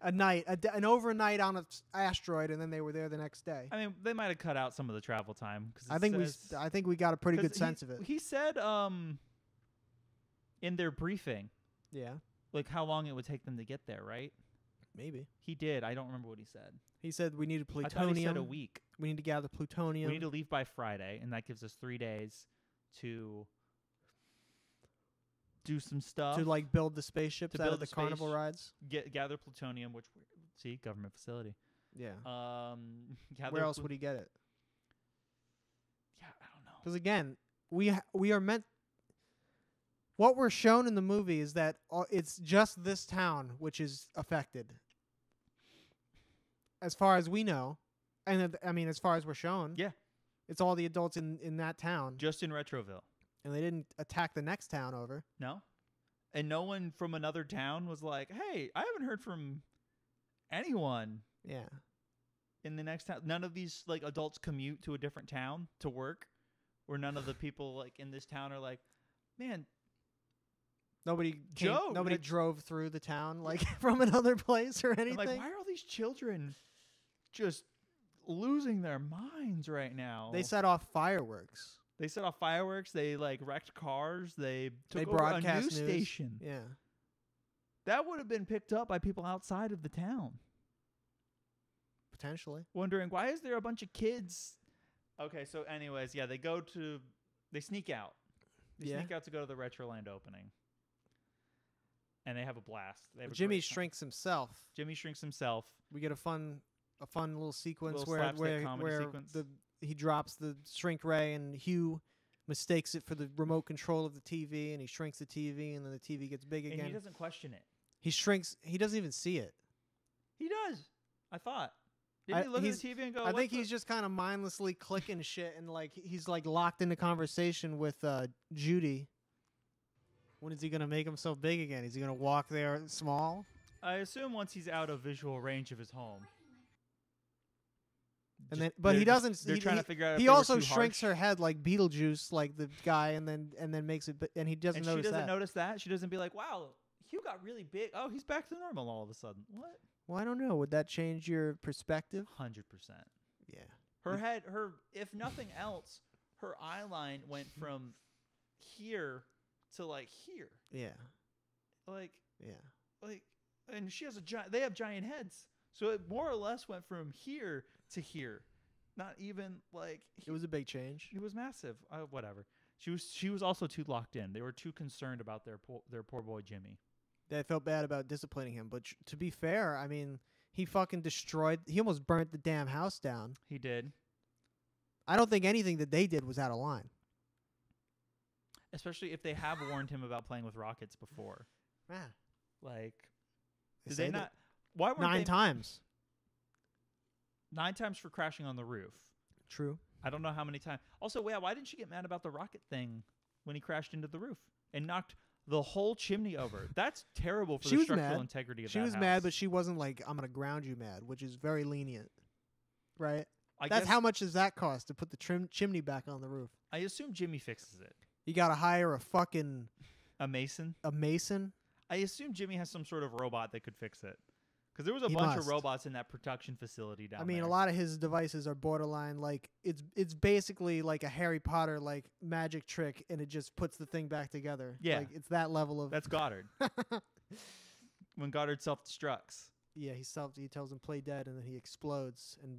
an overnight on an asteroid, and then they were there the next day. I mean, they might have cut out some of the travel time. I think we got a pretty good sense of it. He said in their briefing, yeah, like how long it would take them to get there, right? Maybe. He did. I don't remember what he said. He said we needed plutonium. I thought he said a week. We need to gather plutonium. We need to leave by Friday, and that gives us 3 days to do some stuff. To like build the spaceships to out build of the the carnival rides. Gather plutonium, which see government facility. Yeah. Gather Where else would he get it? Yeah, I don't know. Because again, we are meant. What we're shown in the movie is that it's just this town which is affected, as far as we know, and I mean as far as we're shown. Yeah. It's all the adults in that town. Just in Retroville. And they didn't attack the next town over. No. And no one from another town was like, hey, I haven't heard from anyone. Yeah. In the next town. None of these like adults commute to a different town to work. Or none of the people like in this town are like, man. Nobody Joe, drove through the town like from another place or anything. Like, why are all these children just losing their minds right now? They set off fireworks. They like wrecked cars. They took over broadcast a news station. Yeah. That would have been picked up by people outside of the town. Potentially. Wondering, why is there a bunch of kids? Okay, so anyways, yeah, they sneak out. They sneak out to go to the Retroland opening. And they have a blast. Jimmy shrinks himself. We get a fun little sequence where he drops the shrink ray and Hugh mistakes it for the remote control of the TV, and he shrinks the TV, and then the TV gets big again. And he doesn't question it. He shrinks. He doesn't even see it. He does. I thought. Didn't he look at the TV and go, I think he's just kind of mindlessly clicking shit, and like he's like locked into conversation with Judy. When is he going to make himself big again? Is he going to walk there small? I assume once he's out of visual range of his home. And then, but he doesn't. They're trying to figure out. He also shrinks her head like Beetlejuice, like the guy, and then makes it. And he doesn't notice that. She doesn't notice that. She doesn't be like, "Wow, Hugh got really big. Oh, he's back to normal all of a sudden." What? Well, I don't know. Would that change your perspective? 100%. Yeah. Her head. If nothing else, her eye line went from here to like here. Yeah. Like. Yeah. Like, and she has they have giant heads, so it more or less went from here to here. Not even like it was a big change. It was massive. Whatever. She was also too locked in. They were too concerned about their poor boy Jimmy. They felt bad about disciplining him, but to be fair, I mean, he fucking destroyed. He almost burnt the damn house down. He did. I don't think anything that they did was out of line. Especially if they have warned him about playing with rockets before. Yeah. Like, did they not? Why weren't 9 times? 9 times for crashing on the roof. True. I don't know how many times. Also, why didn't she get mad about the rocket thing when he crashed into the roof and knocked the whole chimney over? That's terrible for the structural integrity of that house. She was mad, but she wasn't like, I'm going to ground you mad, which is very lenient. Right? I That's guess, how much does that cost to put the chimney back on the roof? I assume Jimmy fixes it. You got to hire a fucking... A mason? A mason? I assume Jimmy has some sort of robot that could fix it. Because there was a bunch of robots in that production facility down there. I mean, a lot of his devices are borderline like it's basically like a Harry Potter like magic trick, and it just puts the thing back together. Yeah, like it's that level of. That's Goddard. When Goddard self-destructs. Yeah, he tells him play dead, and then he explodes and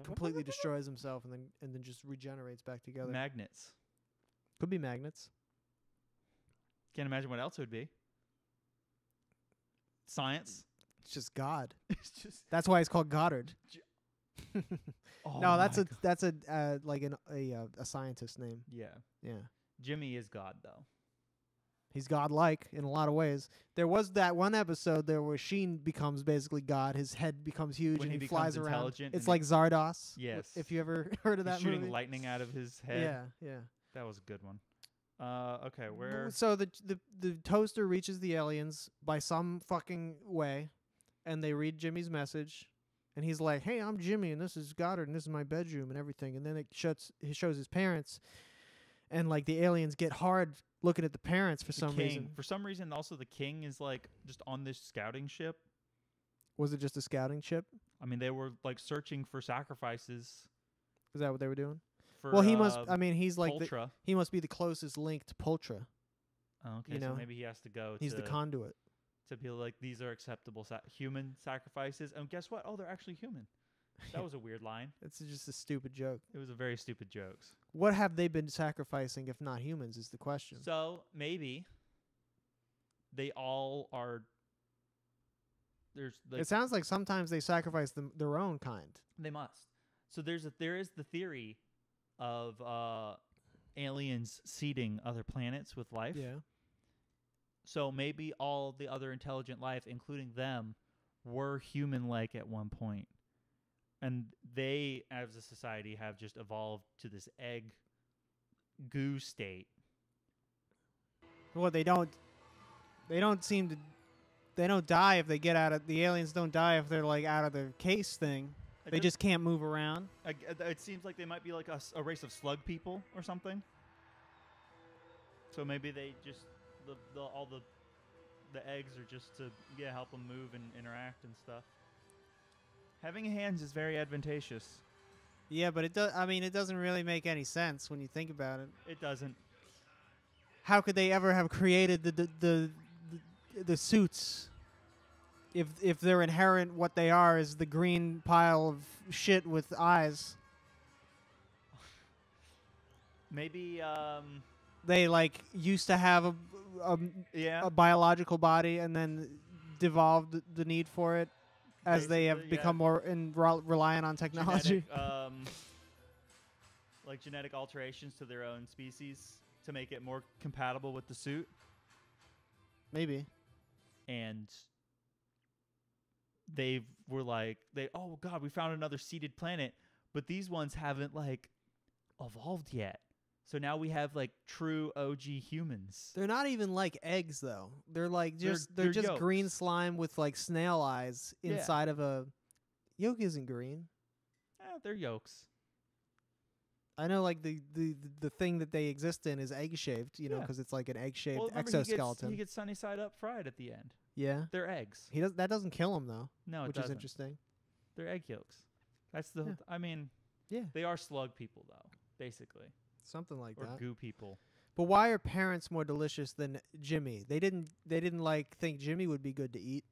completely destroys himself, and then just regenerates back together. Magnets. Could be magnets. Can't imagine what else it would be. Science. It's just God. It's just that's why it's called Goddard. Oh no, that's a scientist name. Yeah. Yeah. Jimmy is God though. He's godlike in a lot of ways. There was that one episode there where Sheen becomes basically God. His head becomes huge and he flies around. It's like Zardos. Yes. If you ever heard of that movie. Shooting lightning out of his head. Yeah, yeah. That was a good one. Okay, where? So the toaster reaches the aliens by some fucking way, and they read Jimmy's message, And he's like, "Hey, I'm Jimmy, and this is Goddard, and this is my bedroom, and everything." And then he shows his parents, and like the aliens get hard looking at the parents for some reason. For some reason, also the king is like just on this scouting ship. Was it just a scouting ship? I mean, they were like searching for sacrifices. Is that what they were doing? For, Well, he must. I mean, he's like Ultra. he must be the closest link to Pultra. Oh, okay, You so know, maybe he has to go. He's the conduit. To be like, these are acceptable human sacrifices. And guess what? Oh, they're actually human. That was a weird line. It's just a stupid joke. It was a very stupid joke. What have they been sacrificing if not humans is the question. So maybe they all are. There's like, it sounds like sometimes they sacrifice their own kind. They must. So there is the theory of aliens seeding other planets with life. Yeah. So maybe all the other intelligent life, including them, were human-like at one point. And they, as a society, have just evolved to this egg goo state. Well, they don't seem to. They don't die if they get out of. The aliens don't die if they're like out of the case thing. They just can't move around. It seems like they might be like a race of slug people or something. So maybe they just all the eggs are just to help them move and interact and stuff. Having hands is very advantageous. Yeah, but it does. I mean, it doesn't really make any sense when you think about it. It doesn't. How could they ever have created the suits if they're inherent? What they are is the green pile of shit with eyes. Maybe they like used to have a biological body and then devolved the need for it as they have become more reliant on technology. Like genetic alterations to their own species to make it more compatible with the suit. Maybe. And oh god, we found another seeded planet, but these ones haven't like evolved yet. So now we have like true OG humans. They're not even like eggs though. They're like they're just yolks. Green slime with like snail eyes inside of a yolk isn't green. They're yolks. I know like the thing that they exist in is egg shaped, you know, because it's like an egg shaped exoskeleton. He gets sunny side up fried at the end. Yeah. They're eggs. That doesn't kill him though. No, which it doesn't. is interesting. They're egg yolks. That's the I mean, they are slug people though, basically. Something like or that. Or goo people. But why are parents more delicious than Jimmy? They didn't like think Jimmy would be good to eat.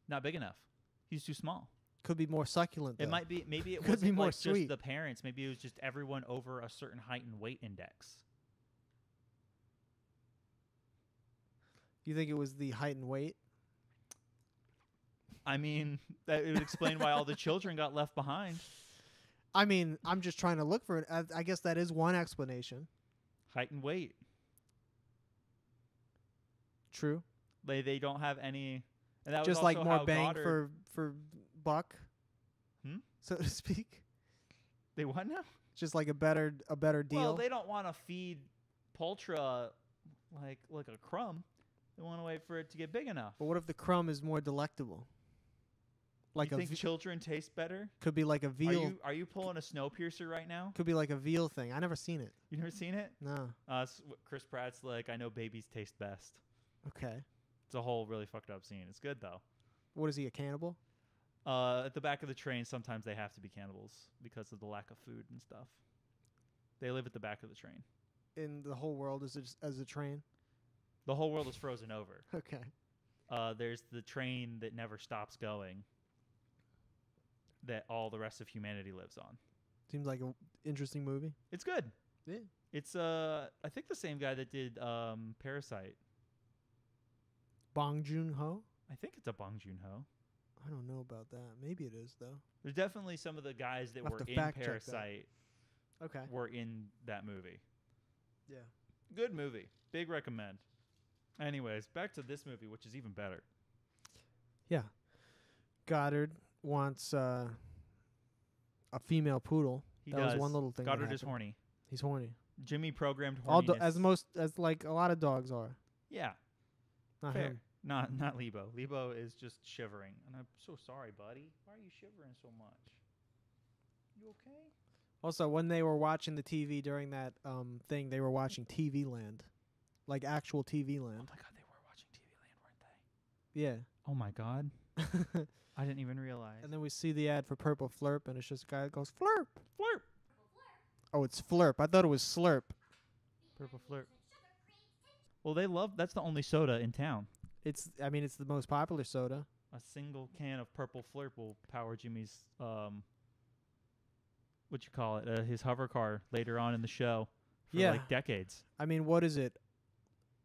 Not big enough. He's too small. Could be more succulent. It though. might be. Maybe it could wasn't be more like sweet. Just the parents. Maybe it was just everyone over a certain height and weight index. You think it was the height and weight? I mean, that would explain why all the children got left behind. I mean, I'm just trying to look for it. I guess that is one explanation. Height and weight. True. They don't have any. And that just was like also more how bang Goddard, for buck, so to speak. They what now? Just like a better deal. Well, they don't want to feed Pultra like a crumb. They want to wait for it to get big enough. But what if the crumb is more delectable? Like you think children taste better? Could be like a veal. Are you pulling a Snowpiercer right now? Could be like a veal thing. I never seen it. You never seen it? No. Chris Pratt's like, I know babies taste best. Okay. It's a whole really fucked up scene. It's good though. What is he, a cannibal? At the back of the train, sometimes they have to be cannibals because of the lack of food and stuff. They live at the back of the train. In the whole world as a train? The whole world is frozen over. Okay. There's the train that never stops going that all the rest of humanity lives on. Seems like an interesting movie. It's good. Yeah. It's I think the same guy that did Parasite. Bong Joon-ho? I think it's a Bong Joon-ho. I don't know about that. Maybe it is though. There's definitely some of the guys that were in Parasite were in that movie. Yeah. Good movie. Big recommend. Anyways, back to this movie, which is even better. Yeah. Goddard wants a female poodle. That was one little thing. Goddard is horny. He's horny. Jimmy programmed horniness. As like a lot of dogs are. Yeah. Not fair. him. Not Lebo. Lebo is just shivering, and I'm so sorry, buddy. Why are you shivering so much? You okay? Also, when they were watching the TV during that thing, they were watching TV Land, like actual TV Oh Land. my God, they were watching TV Land, weren't they? Yeah. Oh my God, I didn't even realize. And then we see the ad for Purple Flurp, and it's just a guy that goes Flurp. Flurp. Oh, it's Flurp. I thought it was Slurp. Purple Flurp. Well, that's the only soda in town. I mean, it's the most popular soda. A single can of Purple Flurp will power Jimmy's his hover car later on in the show for like decades. I mean, what is it?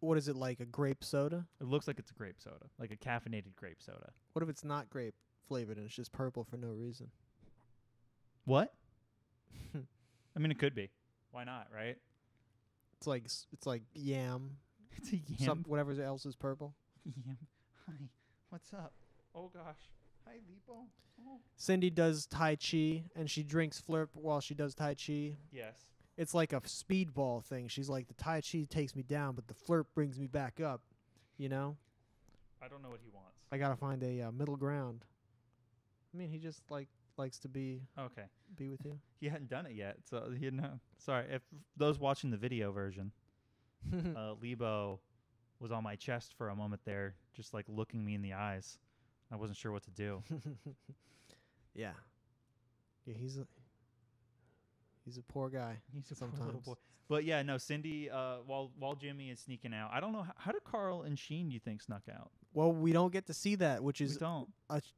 What is it, like a grape soda? It looks like it's a grape soda, like a caffeinated grape soda. What if it's not grape flavored and it's just purple for no reason? What? I mean, it could be. Why not, right? It's like yam. It's a yam. Whatever else is purple. Yam. Hi. What's up? Oh gosh. Hi, Lebo. Oh. Cindy does Tai Chi, and she drinks Flurp while she does Tai Chi. Yes. It's like a speedball thing. She's like, the Tai Chi takes me down, but the Flurp brings me back up. You know? I don't know what he wants. I gotta find a middle ground. I mean, he just likes to be with you. He hadn't done it yet, so Sorry, if those watching the video version, Lebo was on my chest for a moment there, just like looking me in the eyes. I wasn't sure what to do. Yeah, he's a poor guy. He's a sometimes. poor little boy. But yeah, no, Cindy. While Jimmy is sneaking out, I don't know how did Carl and Sheen, you think, snuck out? Well, we don't get to see that, which is a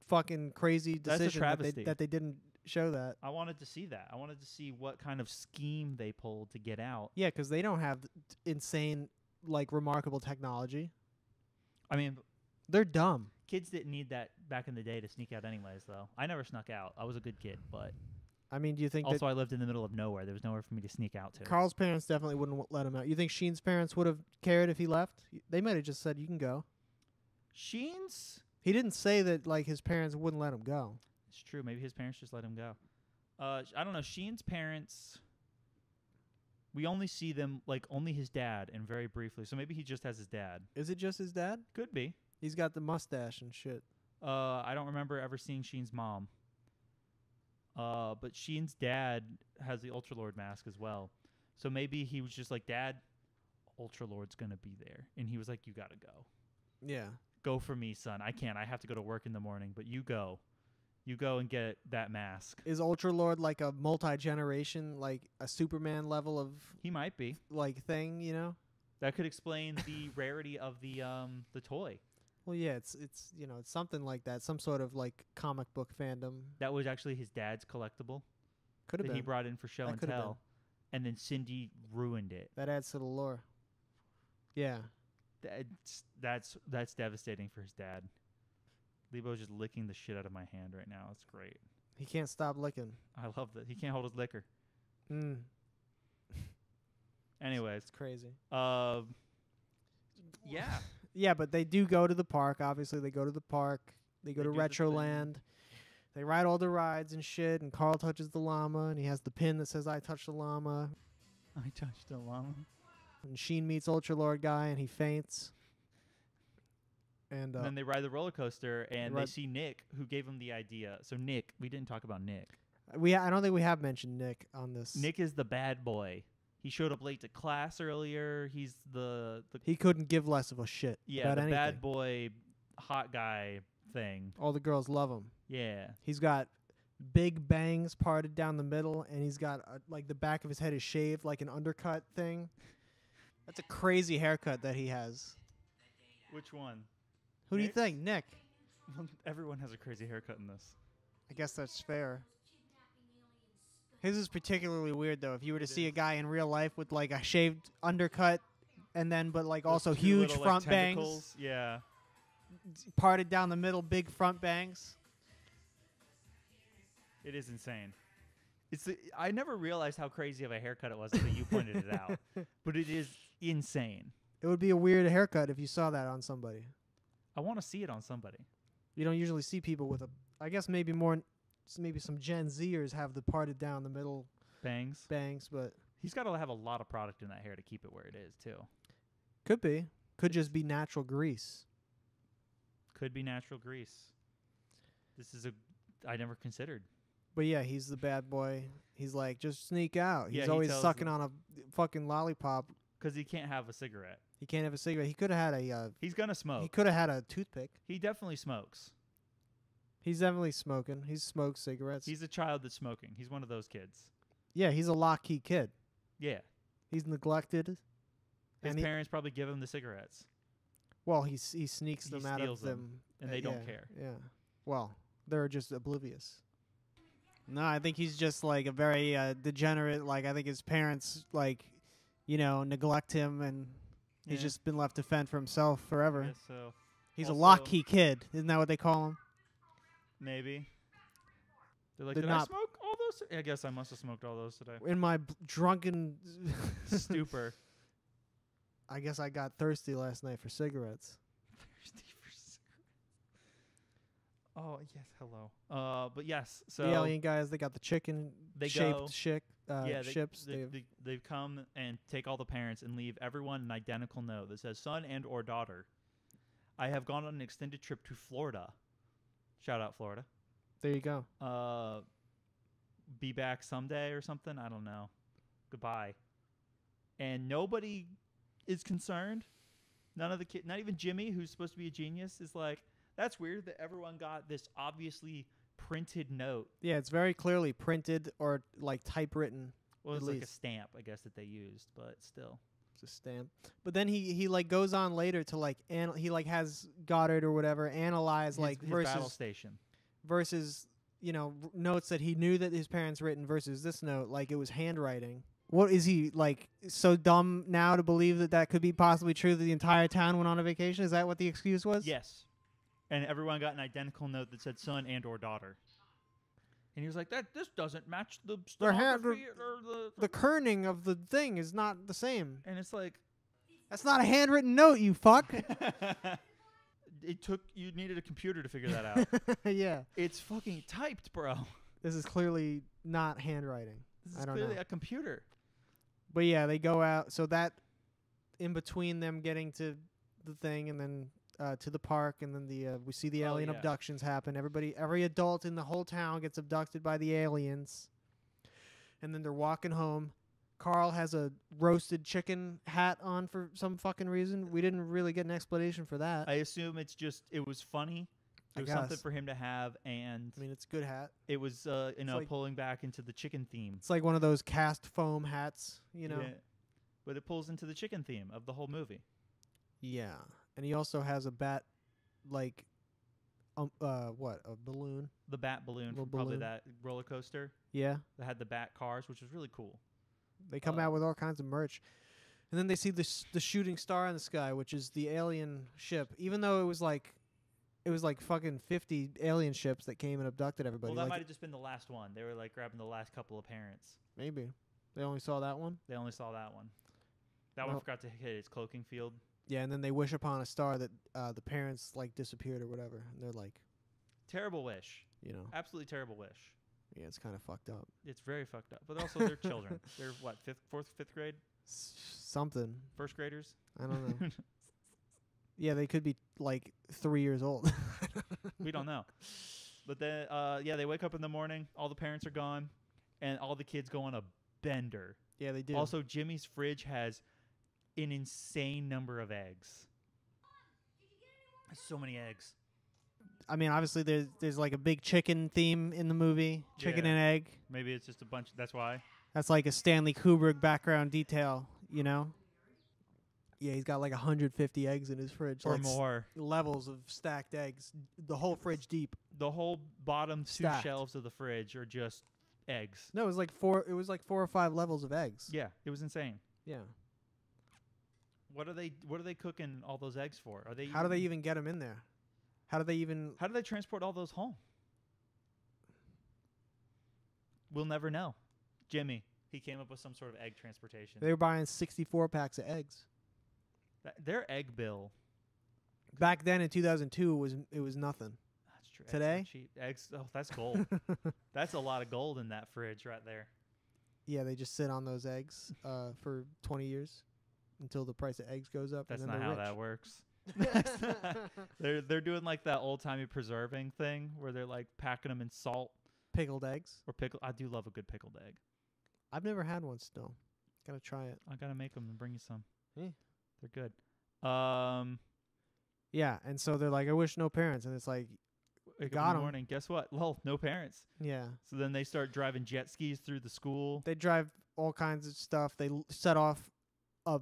fucking crazy decision. That's a travesty. that they didn't show that. I wanted to see that. I wanted to see what kind of scheme they pulled to get out. Yeah, because they don't have insane, like, remarkable technology. I mean, they're dumb. Kids didn't need that back in the day to sneak out anyways, though. I never snuck out. I was a good kid, but I mean, do you think also I lived in the middle of nowhere. There was nowhere for me to sneak out to. Carl's parents definitely wouldn't let him out. You think Sheen's parents would have cared if he left? They might have just said, you can go. Sheen's? He didn't say that, like, his parents wouldn't let him go. It's true. Maybe his parents just let him go. I don't know. Sheen's parents, we only see them, like, only his dad and very briefly. So maybe he just has his dad. Is it just his dad? Could be. He's got the mustache and shit. I don't remember ever seeing Sheen's mom. But Sheen's dad has the Ultralord mask as well. So maybe he was just like, Dad, Ultralord's going to be there. And he was like, you got to go. Yeah. Go for me, son. I can't. I have to go to work in the morning, but you go. You go and get that mask. Is Ultralord like a multi-generation, like a Superman level of... He might be. Like thing, you know? That could explain the rarity of the toy. Well, yeah, it's it's something like that. Some sort of like comic book fandom. That was actually his dad's collectible. Could have been. That he brought in for show and tell. And then Cindy ruined it. That adds to the lore. Yeah. That's devastating for his dad. Lebo's just licking the shit out of my hand right now. It's great. He can't stop licking. I love that. He can't hold his liquor. Anyways. It's crazy. Yeah. Yeah, but they do go to the park. Obviously, they go to the park. They go to Retroland. They ride all the rides and shit, and Carl touches the llama, and he has the pin that says, I touched the llama. I touched the llama. And Sheen meets Ultralord guy, and he faints. And then they ride the roller coaster, and they see Nick, who gave him the idea. So Nick, we didn't talk about Nick. I don't think we have mentioned Nick on this. Nick is the bad boy. He showed up late to class earlier. He's the he couldn't give less of a shit about anything. Bad boy, hot guy thing. All the girls love him. Yeah. He's got big bangs parted down the middle, and he's got like the back of his head is shaved like an undercut thing. That's a crazy haircut that he has. Which one? Who do you think? Nick. Everyone has a crazy haircut in this. I guess that's fair. His is particularly weird, though. If you were to see a guy in real life with, like, a shaved undercut and then, but, like, also huge front bangs. Yeah. Parted down the middle, big front bangs. It is insane. I never realized how crazy of a haircut it was until you pointed it out. But it is insane. It would be a weird haircut if you saw that on somebody. I want to see it on somebody. You don't usually see people with I guess maybe some Gen Zers have the parted down the middle bangs, but he's got to have a lot of product in that hair to keep it where it is too. Could just be natural grease. Could be natural grease. This is I never considered. But yeah, he's the bad boy. He's like, just sneak out. Yeah, He's he always tells sucking them- on a fucking lollipop. Because he can't have a cigarette. He can't have a cigarette. He could have had a. He's gonna He smoke. could have had a toothpick. He definitely smokes. He's definitely smoking. He's smoked cigarettes. He's a child that's smoking. He's one of those kids. Yeah, he's a lock-key kid. Yeah. He's neglected. His And he- parents probably give him the cigarettes, Well, he sneaks He them out of steals them, them. and they don't yeah, care. Yeah. Well, they're just oblivious. No, I think he's just like a very degenerate. Like, I think his parents, like, neglect him, and he's Yeah. just been left to fend for himself forever. Yeah, so He's a Also- lock-key kid. Isn't that what they call him? maybe. They're like, They're did I not- smoke all those? I guess I must have smoked all those today. In my drunken Stupor. I guess I got thirsty last night for cigarettes. Thirsty for cigarettes. Oh yes, hello. But yes, so The alien guys, they got the chicken They shaped go- ships. they've come and take all the parents and leave everyone an identical note that says son and or daughter. I have gone on an extended trip to Florida. Shout out Florida. There you go. Be back someday or something. I don't know. Goodbye. And nobody is concerned. None of the kids, not even Jimmy, who's supposed to be a genius, is like, that's weird that everyone got this obviously printed note. Yeah, it's very clearly printed or like typewritten. Well, At it's like a least. stamp, I guess, that they used, but still. It's a stamp. But then he like goes on later to like he like has Goddard or whatever analyze His battle versus station. notes that he knew that his parents written versus this note like it was handwriting. What is he like so dumb now to believe that could be possibly true that the entire town went on a vacation? Is that what the excuse was? Yes. And everyone got an identical note that said son and or daughter. And he was like, this doesn't match the Their hand- stenography or The kerning of the thing is not the same. And it's like, That's not a handwritten note, you fuck. you needed a computer to figure that out. Yeah. It's fucking typed, bro. This is clearly not handwriting. This I is don't clearly know. a computer. But yeah, they go out. So that in between them getting to the thing and then to the park, and then we see the Oh, alien yeah. abductions happen. Every adult in the whole town gets abducted by the aliens. And then they're walking home. Carl has a roasted chicken hat on for some fucking reason. We didn't really get an explanation for that. I assume it was funny. I It was something guess. for him to have, and I mean, it's a good hat. it was, like- pulling back into the chicken theme. It's like one of those cast foam hats, Yeah. But it pulls into the chicken theme of the whole movie. Yeah. And he also has a bat, like, a balloon? The bat balloon Little from probably balloon. that roller coaster Yeah. that had the bat cars, which was really cool. They come out with all kinds of merch. And then they see the shooting star in the sky, which is the alien ship. Even though it was like fucking 50 alien ships that came and abducted everybody. Well, that Like, might have just been the last one. They were like grabbing the last couple of parents. maybe. They only saw that one? They only saw that one. That one Well- forgot to hit its cloaking field. Yeah, and then they wish upon a star that the parents, like, disappeared or whatever. And they're like, Terrible wish. Absolutely terrible wish. yeah, it's kind of fucked up. It's very fucked up. But also, they're children. They're what, fifth grade? Something. First graders? I don't know. Yeah, they could be, like, 3 years old. We don't know. But then, they wake up in the morning. All the parents are gone. And all the kids go on a bender. Yeah, they do. Also, Jimmy's fridge has an insane number of eggs. So many eggs. I mean, obviously, there's like a big chicken theme in the movie. Chicken Yeah. and egg. Maybe it's just a bunch. That's why. That's like a Stanley Kubrick background detail, you know? Yeah, he's got like 150 eggs in his fridge. Or like more. levels of stacked eggs. The whole fridge deep. The whole bottom two Stacked. shelves of the fridge are just eggs. No, it was like 4 or 5 levels of eggs. Yeah, it was insane. Yeah. What are they cooking all those eggs for? Are they How do they even get them in there? How do they transport all those home? We'll never know. Jimmy, he came up with some sort of egg transportation. They were buying 64 packs of eggs. Their egg bill. Back then in 2002 it was nothing. That's true. Today? Eggs are cheap. Eggs. Oh, that's gold. That's a lot of gold in that fridge right there. Yeah, they just sit on those eggs for 20 years until the price of eggs goes up. That's and then not they're how rich. that works. They're doing like that old timey preserving thing where they're like packing them in salt Pickled eggs. or pickle. I do love a good pickled egg. I've never had one still. Gotta try it. I gotta make them and bring you some. Eh. They're good. Yeah, and so they're like, I wish no parents, and it's like, Wake got up in 'em. the morning. Guess what? Well, no parents. yeah. So then they start driving jet skis through the school. They drive all kinds of stuff. They set off a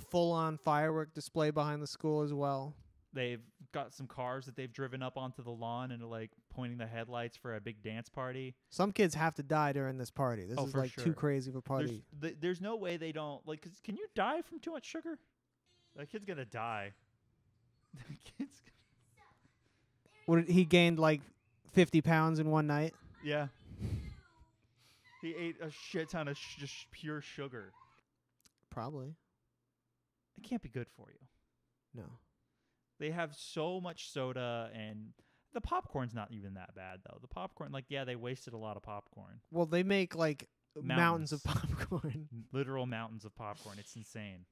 full-on firework display behind the school as well. They've got some cars that they've driven up onto the lawn and are like pointing the headlights for a big dance party. Some kids have to die during this party. This is for like too sure. crazy of a party. There's no way they don't like. 'Cause can you die from too much sugar? That kid's gonna die. That kid's. He gained like 50 pounds in one night. Yeah. He ate a shit ton of just pure sugar. Probably. It can't be good for you. No. They have so much soda, and the popcorn's not even that bad though. The popcorn, like, yeah, they wasted a lot of popcorn. Well, they make like mountains of popcorn. Literal mountains of popcorn. It's insane.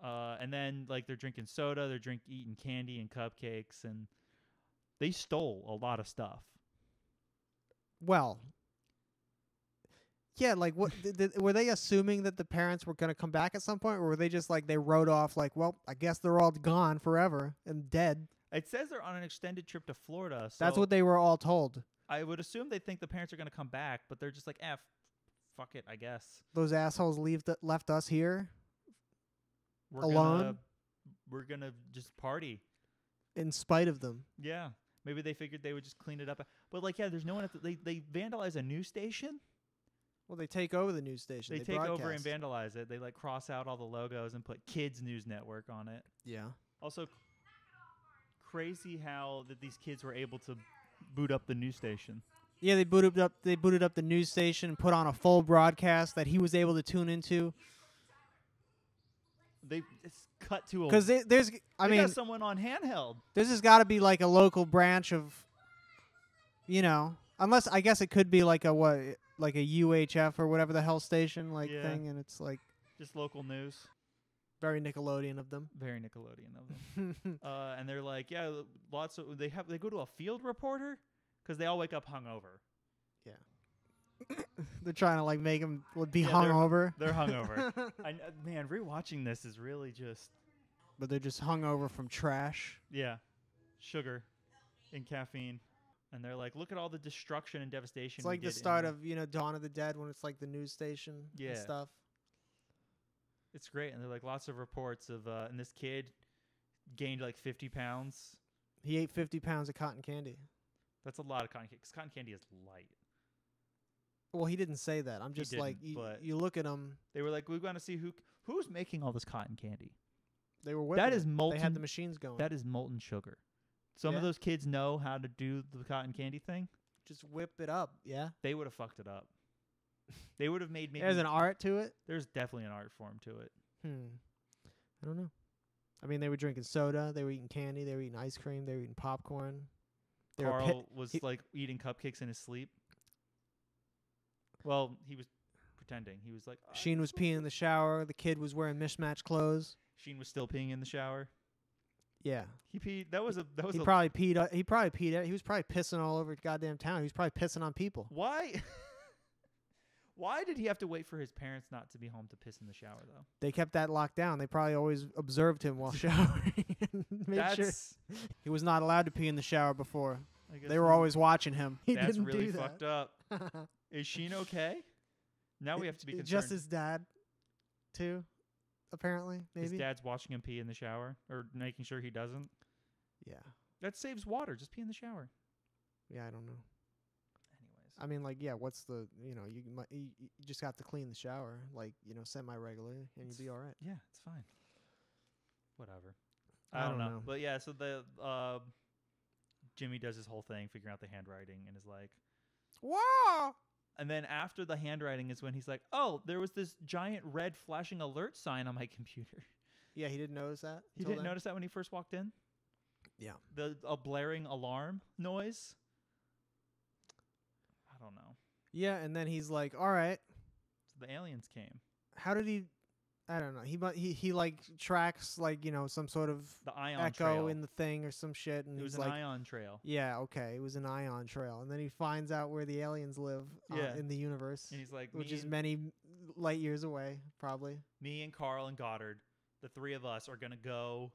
And then like they're drinking soda, they're eating candy and cupcakes, and they stole a lot of stuff. Well, yeah, like what were they assuming that the parents were going to come back at some point, or were they just like they wrote off like, well, I guess they're all gone forever and dead? It says they're on an extended trip to Florida. So That's what they were all told. I would assume they think the parents are going to come back, but they're just like, fuck it, I guess. Those assholes left us here We're alone we're going to just party. in spite of them. Yeah. Maybe they figured they would just clean it up. But like, yeah, there's no one they vandalize a news station. Well, they take over the news station. They take over and broadcast. vandalize it. They like cross out all the logos and put Kids News Network on it. Yeah. Also, crazy how that these kids were able to boot up the news station. Yeah, they booted up the news station and put on a full broadcast that he was able to tune into. It's cut to a Because there's, I they mean, got someone on handheld. this has got to be like a local branch of, unless I guess it could be like a UHF or whatever the hell station thing, and it's like Just local news. very Nickelodeon of them. Very Nickelodeon of them. And they're like, yeah, lots of they go to a field reporter because they all wake up hungover. They're trying to like make them be Yeah, hungover, They're hungover. Man, rewatching this is really just but they're just hungover from trash. sugar and caffeine. And they're like, look at all the destruction and devastation. It's like the start of Dawn of the Dead when it's like the news station and stuff. It's great, and they're like lots of reports of and this kid gained like 50 pounds. He ate 50 pounds of cotton candy. That's a lot of cotton candy because cotton candy is light. Well, he didn't say that. I'm just like, but you look at him. They were like, we want to see who's making all this cotton candy. They were whipping That is it. molten. They had the machines going. That is molten sugar. Some of Yeah. those kids know how to do the cotton candy thing. Just whip it up, yeah. They would have fucked it up. They would have made maybe. There's an art to it. There's definitely an art form to it. I don't know. I mean, they were drinking soda. They were eating candy. They were eating ice cream. They were eating popcorn. Carl was like eating cupcakes in his sleep. Well, he was pretending. He was like. Sheen was peeing in the shower. The kid was wearing mismatched clothes. Sheen was still peeing in the shower. Yeah. He peed. That was He probably peed. He probably peed. He was probably pissing all over goddamn town. He was probably pissing on people. Why? Why did he have to wait for his parents not to be home to piss in the shower, though? They kept that locked down. They probably always observed him while showering. And made sure he was not allowed to pee in the shower before. They were always watching him. He That's didn't really do that. fucked up. Is Sheen okay? Now we have to be concerned. Just his dad, too. Apparently, maybe. His dad's watching him pee in the shower or making sure he doesn't. Yeah. That saves water. Just pee in the shower. Yeah, I don't know. Anyways, I mean, like, yeah. What's the you just have to clean the shower, like semi-regularly, and you'll be all right. yeah, it's fine. Whatever. I don't know. But yeah, so the Jimmy does his whole thing, figuring out the handwriting, and is like, "Wow!" And then after the handwriting is when he's like, "Oh, there was this giant red flashing alert sign on my computer." Yeah, he didn't notice that. He didn't notice that when he first walked in. Yeah. A blaring alarm noise. I don't know. Yeah, and then he's like, "All right." So the aliens came. How did he? I don't know. He like tracks like some sort of The ion echo trail. in the thing or some shit, and It was he's an like, ion trail. yeah, okay, it was an ion trail, and then he finds out where the aliens live Yeah. in the universe, And he's like, which is many light years away, probably. me and Carl and Goddard, the three of us are gonna go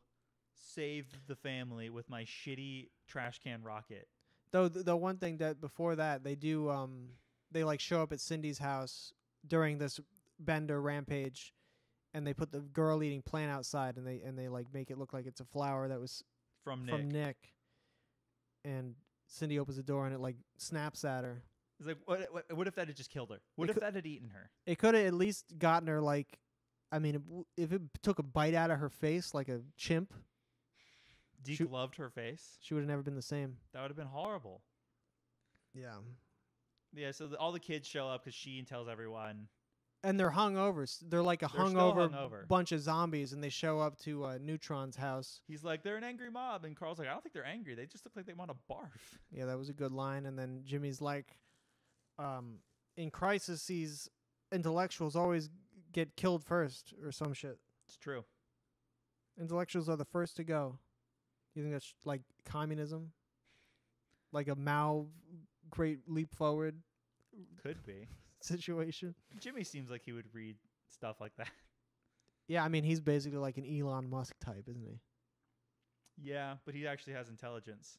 save the family with my shitty trash can rocket. Though the one thing that before that they do they like show up at Cindy's house during this Bender rampage, and they put the girl eating plant outside, and they like make it look like it's a flower that was From Nick. And Cindy opens the door and it like snaps at her. It's like, what if that had just killed her? What if that had eaten her? It could have at least gotten her like, I mean, if it took a bite out of her face like a chimp, Degloved her face. she would have never been the same. That would have been horrible. Yeah. Yeah, so all the kids show up because Sheen tells everyone. And they're hungover. They're like a They're still hungover hungover. bunch of zombies, and they show up to Neutron's house. He's like, they're an angry mob. And Carl's like, I don't think they're angry. They just look like they want to barf. Yeah, that was a good line. And then Jimmy's like, in crises, intellectuals always get killed first or some shit. It's true. Intellectuals are the first to go. You think that's like communism? Like a Mao great leap forward Could be. situation? Jimmy seems like he would read stuff like that. Yeah, I mean, he's basically like an Elon Musk type, isn't he? Yeah, but he actually has intelligence.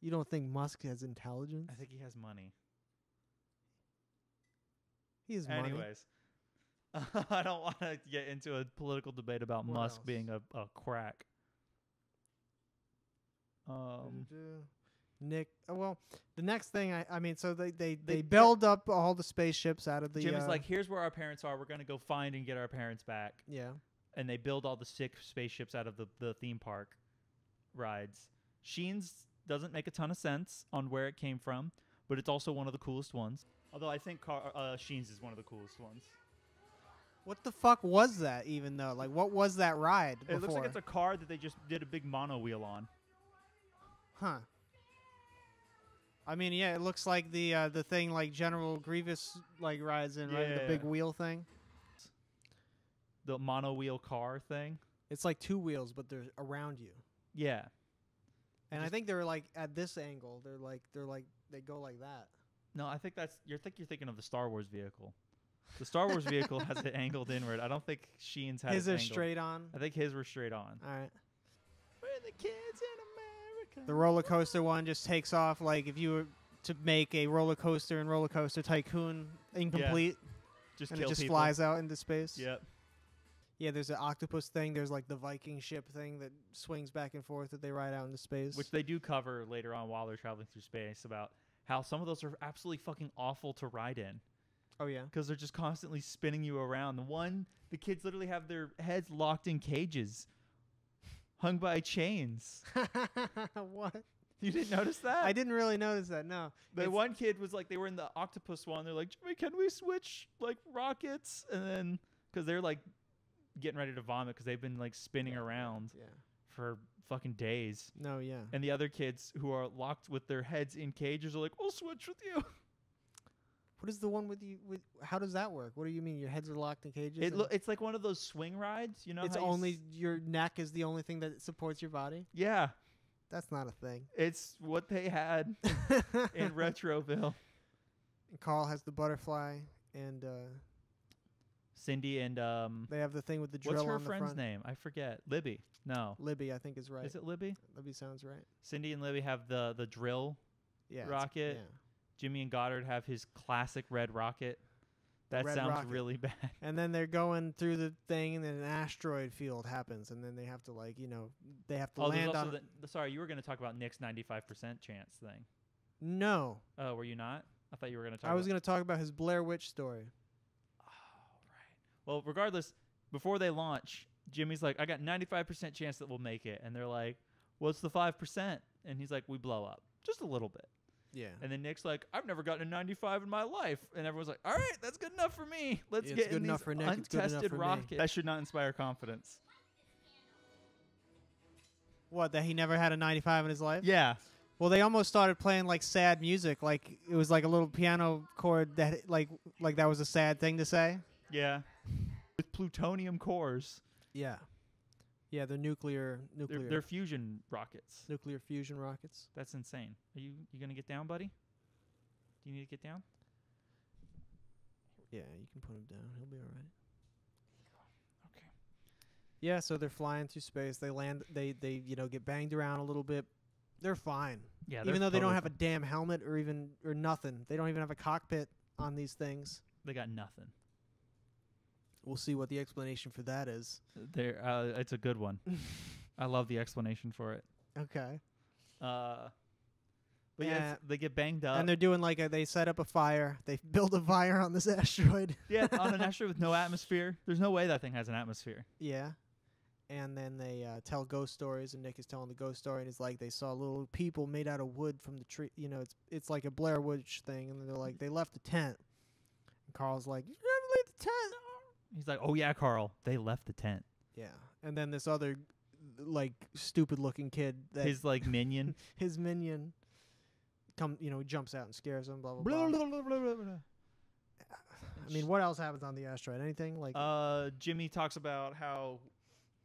You don't think Musk has intelligence? I think he has money. He has money. Anyways, I don't want to get into a political debate about What Musk else? being a crack. Nick. Well, the next thing I mean, so they They- build up all the spaceships out of the. Jim is like, here's where our parents are. We're going to go find and get our parents back. yeah. And they build all the 6 spaceships out of the theme park rides. Sheen's doesn't make a ton of sense on where it came from, but it's also one of the coolest ones. Although I think Sheen's is one of the coolest ones. What the fuck was that even though? Like, what was that ride before? It looks like it's a car that they just did a big mono wheel on. Huh. I mean, yeah, it looks like the thing like General Grievous like rides in, right? The big Yeah. wheel thing. The mono wheel car thing. It's like 2 wheels, but they're around you. Yeah. And I think they're like at this angle. They go like that. No, I think you're thinking of the Star Wars vehicle. The Star Wars vehicle has it angled inward. I don't think Sheen's had His it are angled. straight on. I think his were straight on. All right. We're the kids in America. The roller coaster one just takes off like if you were to make a roller coaster in Roller Coaster Tycoon incomplete, just and kill it just people. flies out into space. Yep. Yeah, there's an octopus thing. There's like the Viking ship thing that swings back and forth that they ride out into space. Which they do cover later on while they're traveling through space about how some of those are absolutely fucking awful to ride in oh yeah. because they're just constantly spinning you around. The kids literally have their heads locked in cages, hung by chains. What? You didn't notice that? I didn't really notice that. No. The one kid was like, they were in the octopus one. They're like, Jimmy, can we switch like rockets? And then because they're like getting ready to vomit because they've been like spinning around Yeah. for fucking days. No. Yeah. And the other kids who are locked with their heads in cages are like, we'll switch with you. What is the one with you? How does that work? What do you mean? Your heads are locked in cages? It's like one of those swing rides, you know? It's how only your neck is the only thing that supports your body. yeah, That's not a thing. it's what they had in Retroville. And Carl has the butterfly, and Cindy and they have the thing with the drill what's her on the friend's front. name? I forget. Libby. No, Libby, I think, is right. is it Libby? Libby sounds right. Cindy and Libby have the drill. Yeah. Rocket. Yeah. Jimmy and Goddard have his classic red rocket. That red sounds rocket. really bad. And then they're going through the thing, and then an asteroid field happens, and then they have to they have to Oh, there's land also on. sorry, you were going to talk about Nick's 95% chance thing. No, Oh, were you not? I thought you were going to talk. I was about going to talk about his Blair Witch story. Oh, right. Well, regardless, before they launch, Jimmy's like, I got 95% chance that we'll make it. And they're like, what's the 5%? And he's like, we blow up. Just a little bit. Yeah. And then Nick's like, I've never gotten a 95 in my life. And everyone's like, all right, that's good enough for me. Let's It's get good in enough these for Nick, it's good enough untested for me." rockets. That should not inspire confidence. What, that he never had a 95 in his life? Yeah. Well, they almost started playing like sad music, like it was like a little piano chord that like that was a sad thing to say. Yeah. With plutonium cores. Yeah. Yeah, they're nuclear They're fusion rockets. nuclear fusion rockets. That's insane. Are you gonna get down, buddy? Do you need to get down? Yeah, you can put him down. He'll be all right. Okay. Yeah, so they're flying through space. They land. They get banged around a little bit. They're fine. Yeah. Even though they don't have a damn helmet or nothing. They don't even have a cockpit on these things. They got nothing. We'll see what the explanation for that is. It's a good one. I love the explanation for it. Okay. But yeah, they get banged up. And they're doing they set up a fire. They build a fire on this asteroid. Yeah, on an asteroid with no atmosphere. There's no way that thing has an atmosphere. Yeah. And then they tell ghost stories, and Nick is telling the ghost story, and it's like they saw little people made out of wood from the tree. It's like a Blair Witch thing, and they're like, they left the tent. And Carl's like, you never leave the tent. He's like, oh yeah, Carl, they left the tent. Yeah. And then this other, stupid-looking kid. His, minion. His minion. Jumps out and scares him, blah, blah, blah. I mean, what else happens on the asteroid? Anything? Jimmy talks about how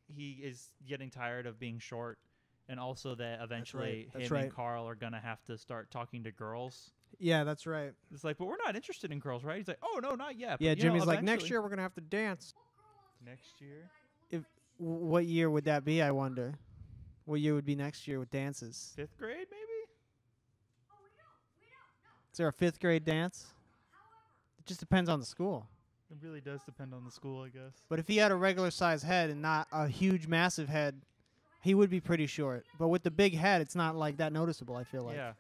he is getting tired of being short, and also that eventually him and Carl are going to have to start talking to girls. Yeah, that's right. It's like, but we're not interested in girls, right? He's like, oh, no, not yet. Yeah, but, Jimmy's like, next year we're going to have to dance. Next year? What year would that be, I wonder? What year would be next year with dances? 5th grade, maybe? Is there a 5th grade dance? It just depends on the school. It really does depend on the school, I guess. But if he had a regular size head and not a huge, massive head, he would be pretty short. But with the big head, it's not that noticeable, I feel like. Yeah.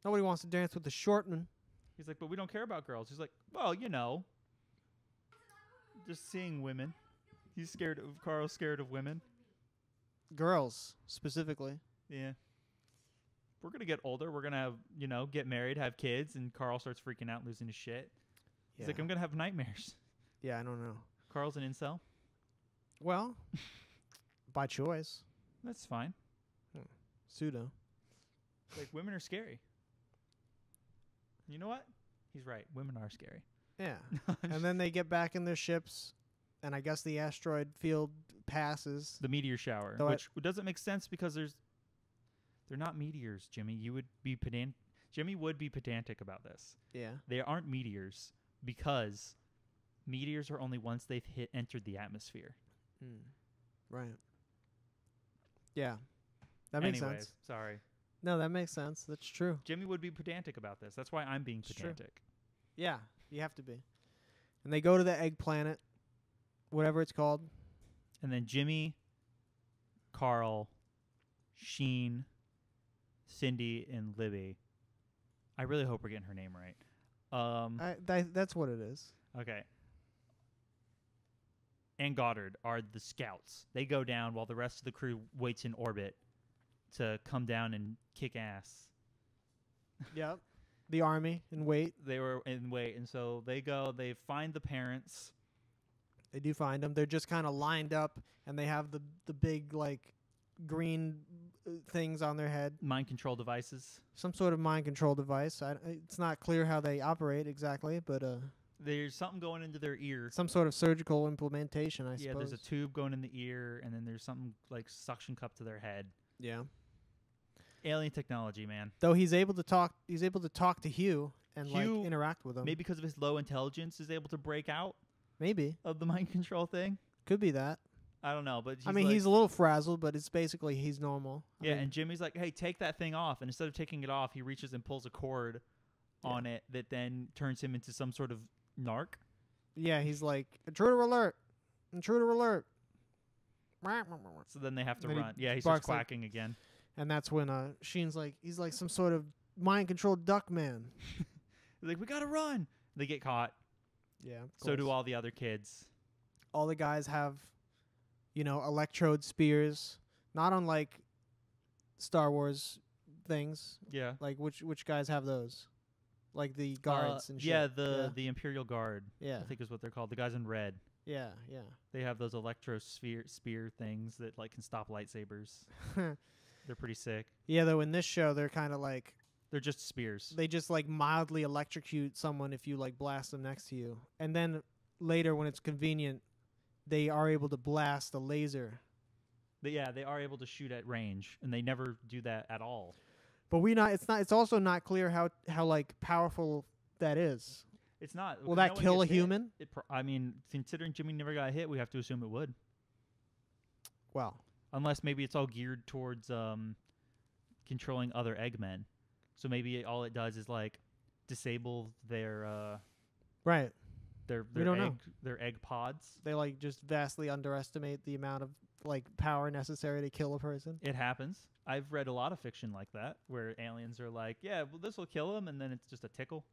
Nobody wants to dance with the short man. He's like, but we don't care about girls. He's like, well, just seeing women. Carl's scared of women. Girls, specifically. Yeah. We're going to get older. We're going to have, get married, have kids, and Carl starts freaking out, losing his shit. He's like, I'm going to have nightmares. Yeah, I don't know. Carl's an incel. Well, by choice. That's fine. Pseudo. Women are scary. You know what? He's right. Women are scary. Yeah. And then they get back in their ships, and I guess the asteroid field passes. The meteor shower, which doesn't make sense because they're not meteors, Jimmy. Jimmy would be pedantic about this. Yeah. They aren't meteors because meteors are only once they've entered the atmosphere. Right. Yeah. That makes sense. Sorry. No, that makes sense. That's true. Jimmy would be pedantic about this. That's why I'm being pedantic. Yeah, you have to be. And they go to the egg planet, whatever it's called. And then Jimmy, Carl, Sheen, Cindy, and Libby. I really hope we're getting her name right. That's what it is. Okay. And Goddard are the scouts. They go down while the rest of the crew waits in orbit to come down and kick ass. Yep. The army in wait. They were in wait, and so they go. They find the parents. They do find them. They're just kind of lined up, and they have the big green things on their head. Mind control devices. Some sort of mind control device. It's not clear how they operate exactly, but there's something going into their ear. Some sort of surgical implementation, I suppose. Yeah, there's a tube going in the ear, and then there's something like suction cup to their head. Yeah. Alien technology, man. Though he's able to talk to Hugh and interact with him. Maybe because of his low intelligence is able to break out. Maybe. Of the mind control thing. Could be that. I don't know, but he's a little frazzled, but it's basically he's normal. Yeah, and Jimmy's like, "Hey, take that thing off." And instead of taking it off, he reaches and pulls a cord on it that then turns him into some sort of narc. Yeah, he's like, "Intruder alert. Intruder alert." So then they have to run. Yeah, he starts quacking again. And that's when Sheen's like, he's like some sort of mind-controlled duck man. He's like, we gotta run. They get caught. Yeah. So do all the other kids. All the guys have, electrode spears, not unlike Star Wars things. Yeah. Like which guys have those? Like the guards and shit. Yeah, the Imperial Guard. Yeah. I think is what they're called. The guys in red. Yeah, yeah. They have those spear things that can stop lightsabers. They're pretty sick. Yeah, though in this show they're kind of like they're just spears. They just mildly electrocute someone if you blast them next to you. And then later when it's convenient, they are able to blast a laser. Yeah, they are able to shoot at range, and they never do that at all. But it's also not clear how like powerful that is. It's not. Will because that no one kill a gets hit. human? I mean, considering Jimmy never got hit, we have to assume it would. Well, Unless maybe it's all geared towards controlling other Eggmen. So maybe all it does is like disable their right. their We don't know. their egg pods. They like just vastly underestimate the amount of like power necessary to kill a person. It happens. I've read a lot of fiction like that where aliens are like, yeah, well, this will kill him, and then it's just a tickle.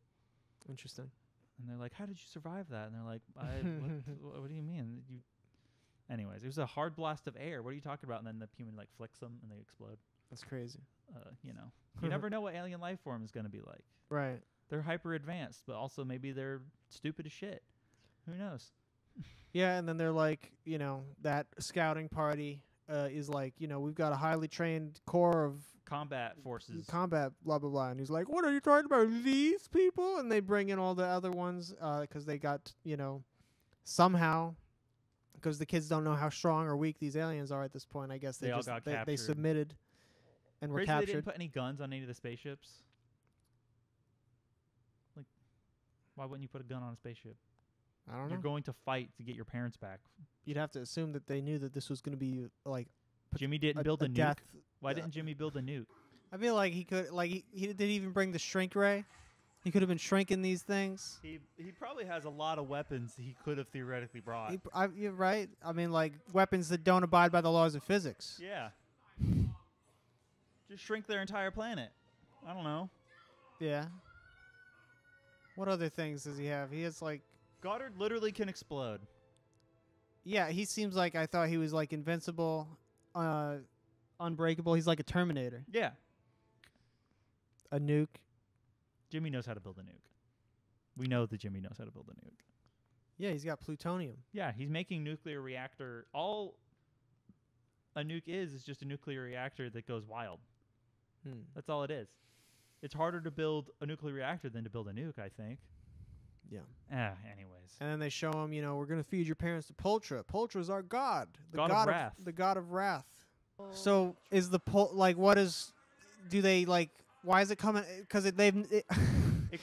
Interesting. And they're like, how did you survive that? And they're like, what do you mean? Anyways, it was a hard blast of air. What are you talking about? And then the human like flicks them and they explode. That's crazy. You never know what alien life form is going to be like. Right. They're hyper advanced, but also maybe they're stupid as shit. Who knows? Yeah, and then they're like, that scouting party is like, we've got a highly trained corps of Combat forces. combat, blah, blah, blah. And he's like, what are you talking about? These people? And they bring in all the other ones because they got, somehow, because the kids don't know how strong or weak these aliens are at this point. I guess They all got they captured. submitted and were Crazy they captured. didn't put any guns on any of the spaceships. Like, why wouldn't you put a gun on a spaceship? I don't know. You're going to fight to get your parents back. You'd have to assume that they knew that this was going to be like Jimmy didn't build a nuke. death. Why didn't Jimmy build a nuke? I feel like he could, like he didn't even bring the shrink ray. He could have been shrinking these things. He probably has a lot of weapons he could have theoretically brought. You're right. I mean, like weapons that don't abide by the laws of physics. Yeah. Just shrink their entire planet. I don't know. Yeah. What other things does he have? He has like Goddard literally can explode. Yeah, he seems like I thought he was like invincible, unbreakable. He's like a Terminator. Yeah. A nuke. Jimmy knows how to build a nuke. We know that Jimmy knows how to build a nuke. Yeah, he's got plutonium. Yeah, he's making nuclear reactor. All a nuke is just a nuclear reactor that goes wild. That's all it is. It's harder to build a nuclear reactor than to build a nuke, I think. Yeah. Anyways. And then they show him, we're going to feed your parents to Pultra. Pultra's our god. The God of wrath. The god of wrath. So is the what is, do they like, why is it coming? Because It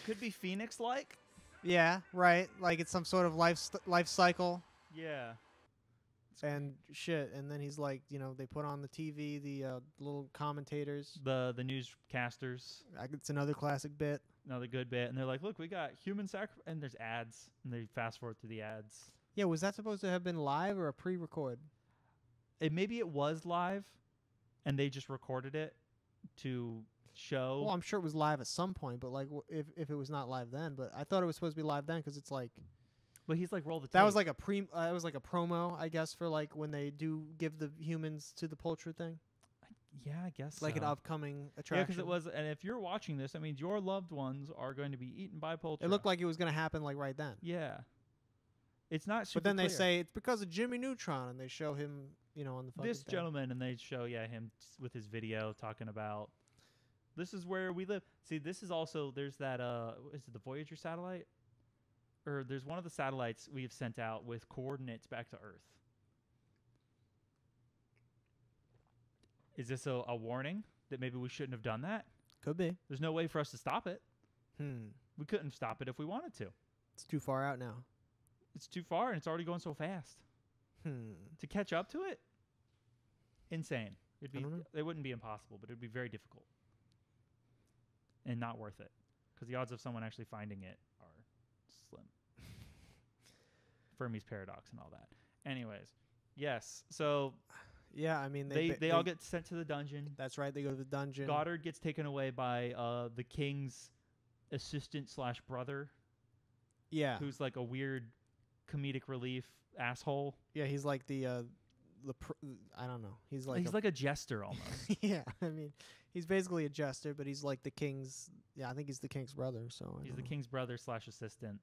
could be Phoenix-like. Yeah, right. Like it's some sort of life cycle. Yeah. And shit. And then he's like, they put on the TV, the little commentators. The newscasters. It's another classic bit. Another good bit. And they're like, look, we got human sacrifice. And there's ads. And they fast forward through the ads. Yeah, was that supposed to have been live or a pre-record? Maybe it was live. And they just recorded it to show. Well, I'm sure it was live at some point, but like if it was not live then, but I thought it was supposed to be live then because it's like. But he's like, roll the tape. That was like a promo, I guess, for like when they do give the humans to the Pultra thing. Yeah, I guess like so. an upcoming attraction. Yeah, because it was, and if you're watching this, that means your loved ones are going to be eaten by Pultra. It looked like it was going to happen like right then. Yeah. It's not super But then they clear. say it's because of Jimmy Neutron, and they show him, on the fucking This thing. gentleman, and they show, him with his video talking about, this is where we live. See, this is also, there's that, is it the Voyager satellite? Or there's one of the satellites we have sent out with coordinates back to Earth. Is this a warning that maybe we shouldn't have done that? Could be. There's no way for us to stop it. Hmm. We couldn't stop it if we wanted to. It's too far out now. It's too far, and it's already going so fast. To catch up to it, insane. I don't know. It wouldn't be impossible, but it would be very difficult. And not worth it. Because the odds of someone actually finding it are slim. Fermi's paradox and all that. Anyways, yes. So yeah, I mean they all get sent to the dungeon. That's right. They go to the dungeon. Goddard gets taken away by the king's assistant/brother. Yeah. Who's like a weird comedic relief asshole. Yeah, he's like I don't know. He's like a jester almost. Yeah, I mean, he's basically a jester, but he's like the king's. Yeah, I think he's the king's brother. So he's the king's brother/assistant.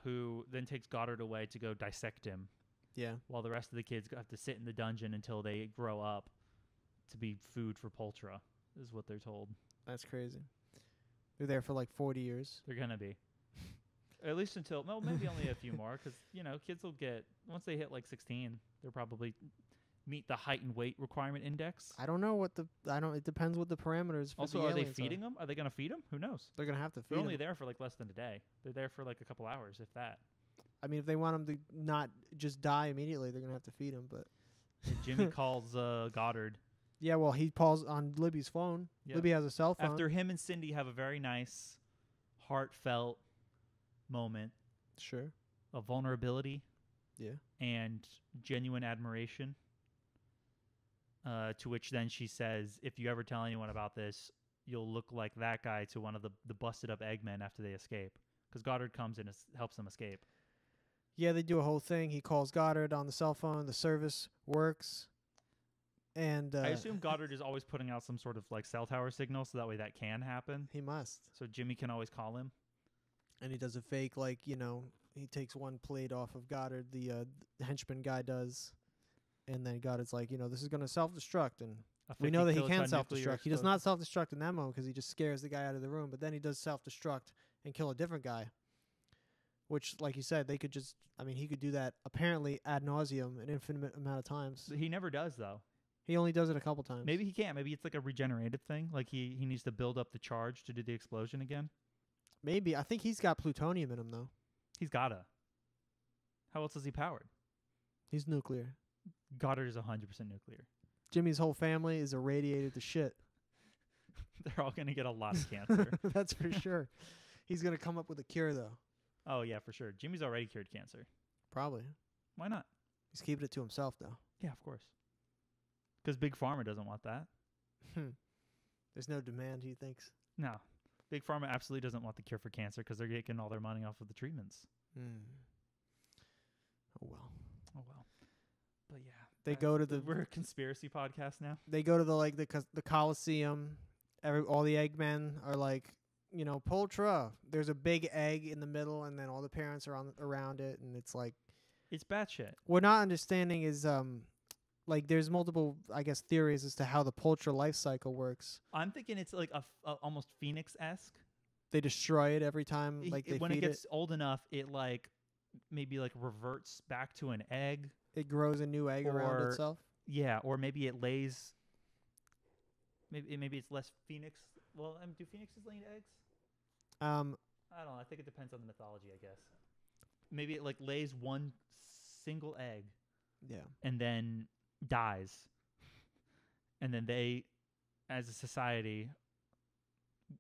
Who then takes Goddard away to go dissect him. Yeah. While the rest of the kids have to sit in the dungeon until they grow up to be food for Pultra, is what they're told. That's crazy. They're there for like 40 years. They're going to be. At least until maybe only a few more, because kids will get once they hit like 16, they'll probably meet the height and weight requirement index. I don't know it depends what the parameters for Also, the are they aliens feeding them? Are they going to feed them? Who knows? They're going to have to feed They're only them. there for like less than a day. They're there for like a couple hours, if that. I mean, if they want them to not just die immediately, they're going to have to feed them, but Jimmy calls Goddard. yeah, well, he calls on Libby's phone. Yeah. Libby has a cell phone. After him and Cindy have a very nice, heartfelt moment Sure. of vulnerability Yeah. and genuine admiration, to which then she says, if you ever tell anyone about this, you'll look like that guy to one of the busted up Eggmen after they escape. Because Goddard comes and helps them escape. Yeah, they do a whole thing. He calls Goddard on the cell phone. The service works. And I assume Goddard is always putting out some sort of like cell tower signal, so that way that can happen. he must. So Jimmy can always call him. And he does a fake, like, he takes one plate off of Goddard, the henchman guy does. And then Goddard's like, this is going to self-destruct. And we know that he can self-destruct. He does not self-destruct in that moment because he just scares the guy out of the room. But then he does self-destruct and kill a different guy. Which, like you said, they could just, he could do that apparently ad nauseum an infinite amount of times. He never does, though. He only does it a couple times. Maybe he can't. Maybe it's like a regenerated thing. Like he needs to build up the charge to do the explosion again. Maybe. I think he's got plutonium in him, though. He's gotta. How else is he powered? He's nuclear. Goddard is 100% nuclear. Jimmy's whole family is irradiated to shit. They're all going to get a lot of cancer. That's for sure. He's going to come up with a cure, though. Oh, yeah, for sure. Jimmy's already cured cancer. Probably. Why not? He's keeping it to himself, though. Yeah, of course. Because Big Pharma doesn't want that. There's no demand, he thinks. No. Big Pharma absolutely doesn't want the cure for cancer because they're getting all their money off of the treatments. Oh, well. Oh, well. But yeah. They go to the... We're a conspiracy podcast now. They go to the Coliseum. All the Eggmen are like, Poltra. There's a big egg in the middle, and then all the parents are around it, and it's like... It's batshit. What not understanding is... there's multiple, I guess, theories as to how the Poltra life cycle works. I'm thinking it's like a almost Phoenix-esque. They destroy it every time, they when feed it gets old enough, it maybe reverts back to an egg. It grows a new egg around itself. Yeah, or maybe it lays. Maybe it's less Phoenix. Well, do Phoenixes lay eggs? I don't know. I think it depends on the mythology, I guess. Maybe it lays one single egg. Yeah. And then dies. And then they, as a society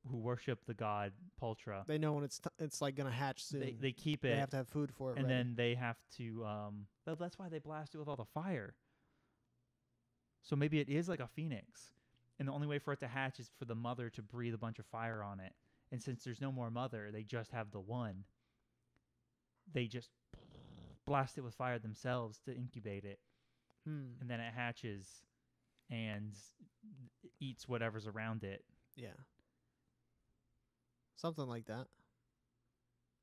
who worship the god Poltra, they know when it's gonna hatch soon. They keep it. They have to have food for it. And ready. then they have to. That's why they blast it with all the fire. So maybe it is like a phoenix, and the only way for it to hatch is for the mother to breathe a bunch of fire on it. And since there's no more mother, they just have the one. They just blast it with fire themselves to incubate it. And then it hatches and eats whatever's around it. Yeah. Something like that.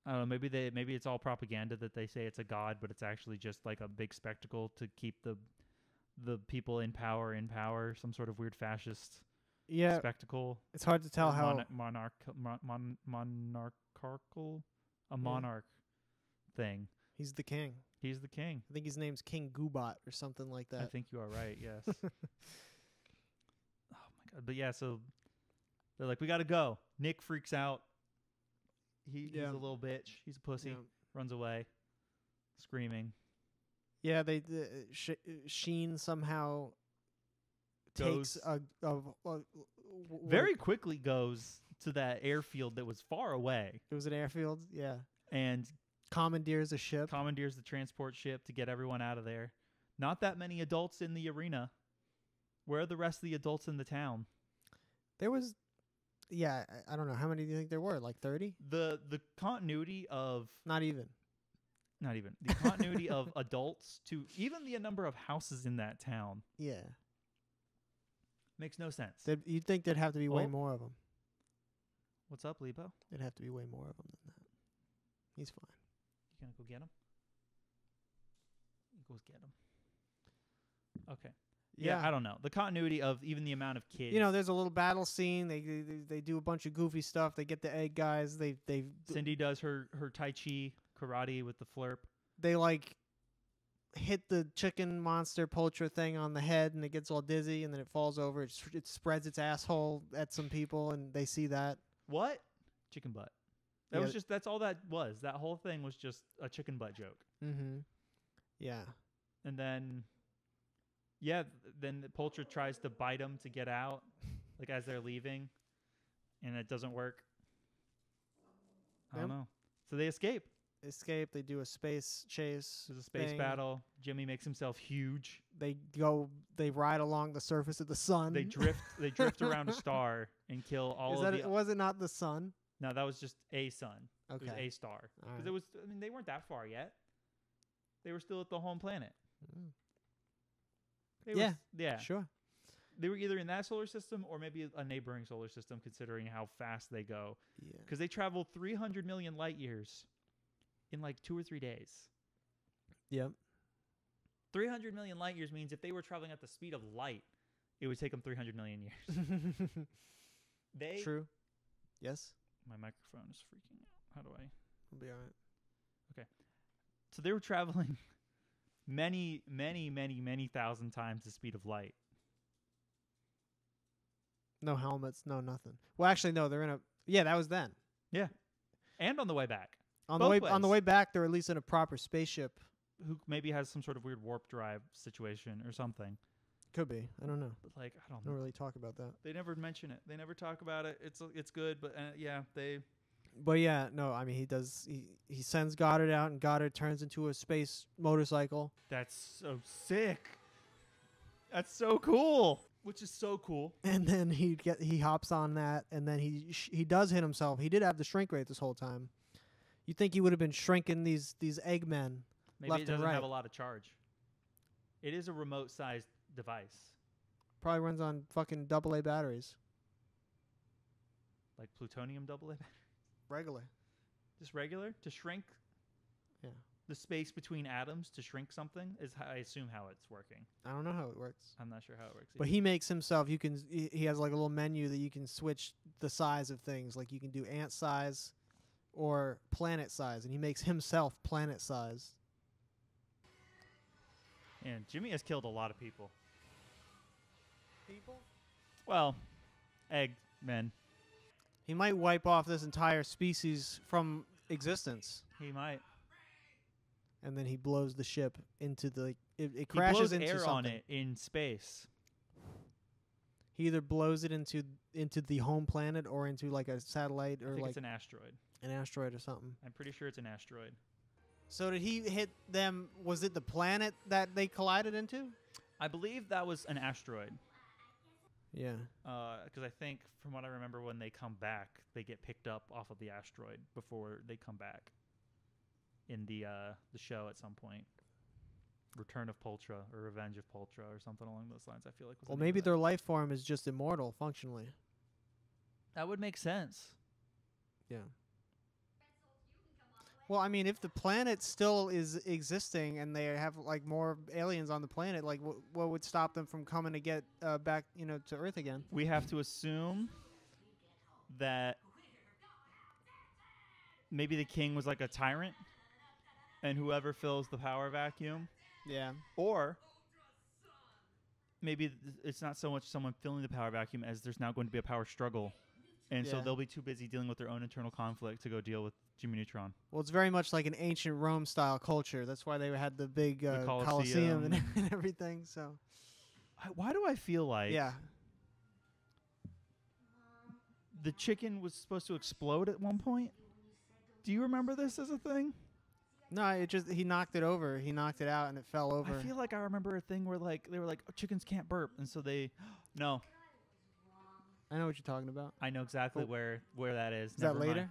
I don't know, maybe it's all propaganda that they say it's a god, but it's actually just like a big spectacle to keep the people in power, some sort of weird fascist spectacle. It's hard to tell how monarchical monarch thing. He's the king. He's the king. I think his name's King Goobot or something like that. I think you are right, yes. Oh my god. But yeah, so they're like, we gotta go. Nick freaks out. He's a little bitch. He's a pussy. Runs away, screaming. Yeah, Sheen somehow takes very quickly goes to that airfield that was far away. It was an airfield, yeah. And commandeers a ship. Commandeers the transport ship to get everyone out of there. Not that many adults in the arena. Where are the rest of the adults in the town? There was... Yeah, I don't know. How many do you think there were? Like 30? The continuity of... Not even. The continuity of adults to even the number of houses in that town. Yeah. Makes no sense. You'd think there'd have to be way more of them. What's up, Lebo? There'd have to be way more of them than that. He's fine. You gonna go get him? He goes get him. Okay. Yeah, I don't know. The continuity of even the amount of kids. You know, there's a little battle scene. They do a bunch of goofy stuff. They get the egg guys. Cindy does her Tai Chi karate with the flurp. They like hit the chicken monster poultry thing on the head, and it gets all dizzy, and then it falls over. It spreads its asshole at some people, and they see that. What? Chicken butt. That's all that was. That whole thing was just a chicken butt joke. Mm-hmm. Yeah. And then, then the poultry tries to bite him to get out, like as they're leaving, and it doesn't work. I don't know. So they escape. They do a space chase. There's a space battle. Jimmy makes himself huge. They ride along the surface of the sun. They drift around a star and kill all of the... Was it not the sun? No, that was just a sun. Okay. It was a star. Because Right. they weren't that far yet. They were still at the home planet. Mm. Yeah. Sure. They were either in that solar system or maybe a neighboring solar system, considering how fast they go. Yeah. Because they travel 300 million light years in like 2 or 3 days. Yep. 300 million light years means if they were traveling at the speed of light, it would take them 300 million years. True. Yes. My microphone is freaking out. How do I? We'll be all right. Okay. So they were traveling many, many, many, many thousand times the speed of light. No helmets, no nothing. Well, actually, no. They're in a. Yeah, that was then. Yeah. And on the way back. On Both the ways. way back, they're at least in a proper spaceship. Who maybe has some sort of weird warp drive situation or something. Could be. I don't know. But like, I don't Don't know. really talk about that. They never mention it. They never talk about it. It's good, but they. But yeah, no. I mean, he does. He sends Goddard out, and Goddard turns into a space motorcycle. That's so sick. That's so cool. Which is so cool. And then he hops on that, and then he does hit himself. He did have the shrink rate this whole time. You think he would have been shrinking these Eggmen Maybe left it doesn't and right? have a lot of charge. It is a remote-sized device. Probably runs on fucking AA batteries. Like plutonium AA? Regular. Just regular? To shrink? Yeah. The space between atoms to shrink something is, I assume, how it's working. I don't know how it works. I'm not sure how it works. But he makes himself. He has like a little menu that you can switch the size of things. Like you can do ant size or planet size, and he makes himself planet size. And Jimmy has killed a lot of people. People? Well, Eggmen. He might wipe off this entire species from existence. He might. And then he blows the ship into the. It He crashes blows into air something. on it in space. He either blows it into the home planet or into like a satellite I or think like it's an asteroid. an asteroid or something. I'm pretty sure it's an asteroid. So did he hit them? Was it the planet that they collided into? I believe that was an asteroid. Yeah. Because I think, from what I remember, when they come back, they get picked up off of the asteroid before they come back in the show at some point. Return of Poltra or Revenge of Poltra or something along those lines. I feel like. Well, maybe their life form is just immortal functionally. That would make sense. Yeah. Well, I mean, if the planet still is existing and they have like more aliens on the planet, like what would stop them from coming to get back, to Earth again? We have to assume that maybe the king was like a tyrant, and whoever fills the power vacuum. Yeah. Or maybe it's not so much someone filling the power vacuum as there's now going to be a power struggle. And so Yeah. they'll be too busy dealing with their own internal conflict to go deal with Jimmy Neutron. Well, it's very much like an ancient Rome style culture. That's why they had the big The Colosseum Colosseum. and everything. So Why do I feel like yeah. the chicken was supposed to explode at one point? Do you remember this as a thing? No, he knocked it over. He knocked it out and it fell over. I feel like I remember a thing where like they were like, oh, chickens can't burp, and so they no. I know what you're talking about. I know exactly Oh. where that is. Is that Never mind. later?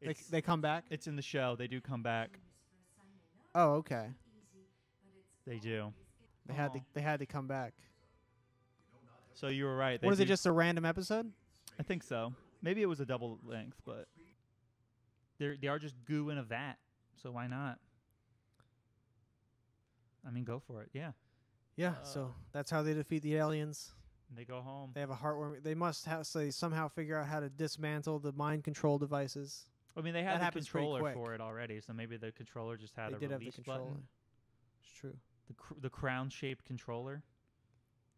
It's, They come back? it's in the show. They do come back. Oh, okay. They do. They had to come back. So you were right. What is it? do- Just a random episode? I think so. Maybe it was a double length, but they are just goo in a vat. So why not? I mean, go for it. Yeah. Yeah, so that's how they defeat the aliens. They go home. They have a heartwarming. They must have somehow figure out how to dismantle the mind control devices. I mean, they had That the happens pretty controller quick. for it already, so maybe the controller just had They a did have the release controller. button. It's true. The crown-shaped controller.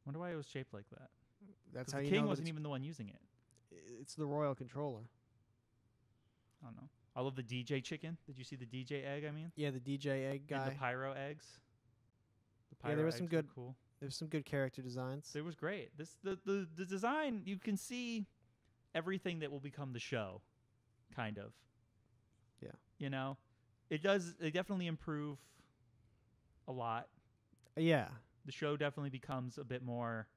Wonder why it was shaped like that. That's 'Cause how the you king know wasn't that even the one using it. it's the royal controller. I don't know. I love the DJ chicken. Did you see the DJ egg? I mean, Yeah, the DJ egg guy. and the pyro eggs. The Yeah, there was some eggs were good- cool. There's some good character designs. It was great. The design, you can see everything that will become the show, kind of. Yeah. You know, it does. They definitely improve a lot. Yeah. The show definitely becomes a bit more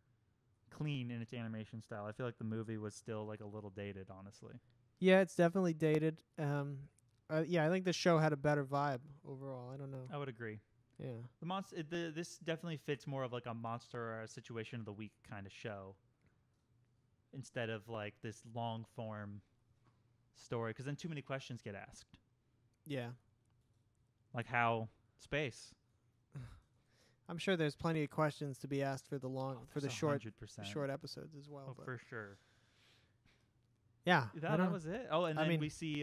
clean in its animation style. I feel like the movie was still like a little dated, honestly. Yeah, it's definitely dated. Yeah, I think the show had a better vibe overall. I don't know. I would agree. Yeah. This definitely fits more of like a monster or a situation of the week kind of show, instead of like this long form story. Because then too many questions get asked, Yeah. like how space. I'm sure there's plenty of questions to be asked for the short 100%. short episodes as well. Oh, but for sure. yeah. I That don't know. was it. Oh, and I then mean, we see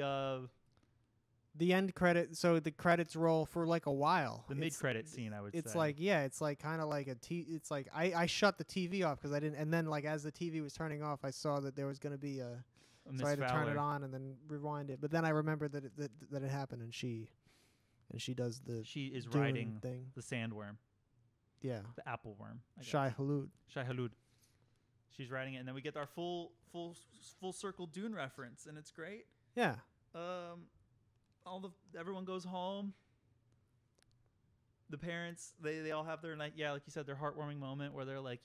the end credit. So the credits roll for like a while. the mid credit scene. I would It's say like it's like kind of like it's like I shut the TV off because I didn't, and then like as the TV was turning off, I saw that there was going to be a. Miss So I had to turn it Fowler. on and then rewind it. But then I remembered that it happened, and she does the She is Dune riding thing. the sandworm, Yeah, the apple worm. I guess. Shai Hulud. Shai Hulud. She's riding it, and then we get our full circle Dune reference, and it's great. Yeah, Everyone goes home. The parents, they all have their like you said, their heartwarming moment where they're like,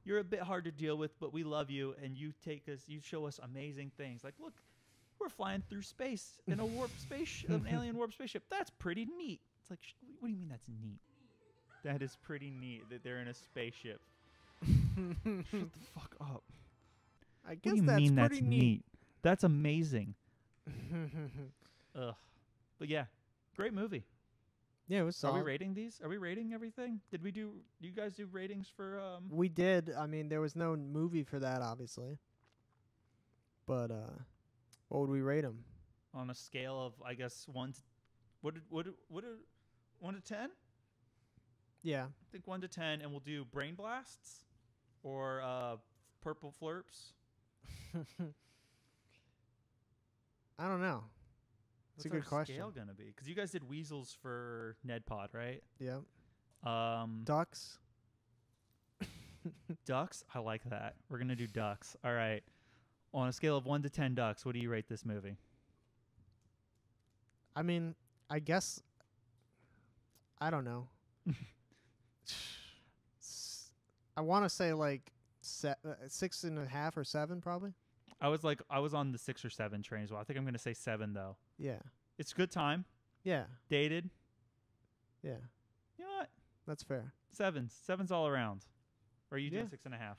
you're a bit hard to deal with, but we love you, and you show us amazing things. Like, look, we're flying through space in a an alien warp spaceship. That's pretty neat. It's like, what do you mean that's neat? That is pretty neat that they're in a spaceship. Shut the fuck up. I What guess do you that's mean pretty that's neat? That's amazing. Ugh. But yeah, great movie. Yeah, it was solid. Are we rating these? Are we rating everything? Do you guys do ratings for We did. I mean, there was no movie for that, obviously. But what would we rate them? on a scale of I guess 1 to 1 to 10? Yeah. I think 1 to 10, and we'll do brain blasts or purple flurps. I don't know. It's a good What's our question. scale gonna be? Because you guys did weasels for Ned Pod, right? Yeah. Ducks. Ducks. Ducks. I like that. We're gonna do ducks. All right. On a scale of 1 to 10 ducks, what do you rate this movie? I mean, I guess. I don't know. I want to say like 6.5 or 7, probably. I was on the 6 or 7 train as well. I think I'm gonna say 7 though. Yeah. It's a good time. Yeah. Dated. Yeah. You know what? That's fair. 7's all around. Or are you doing Yeah.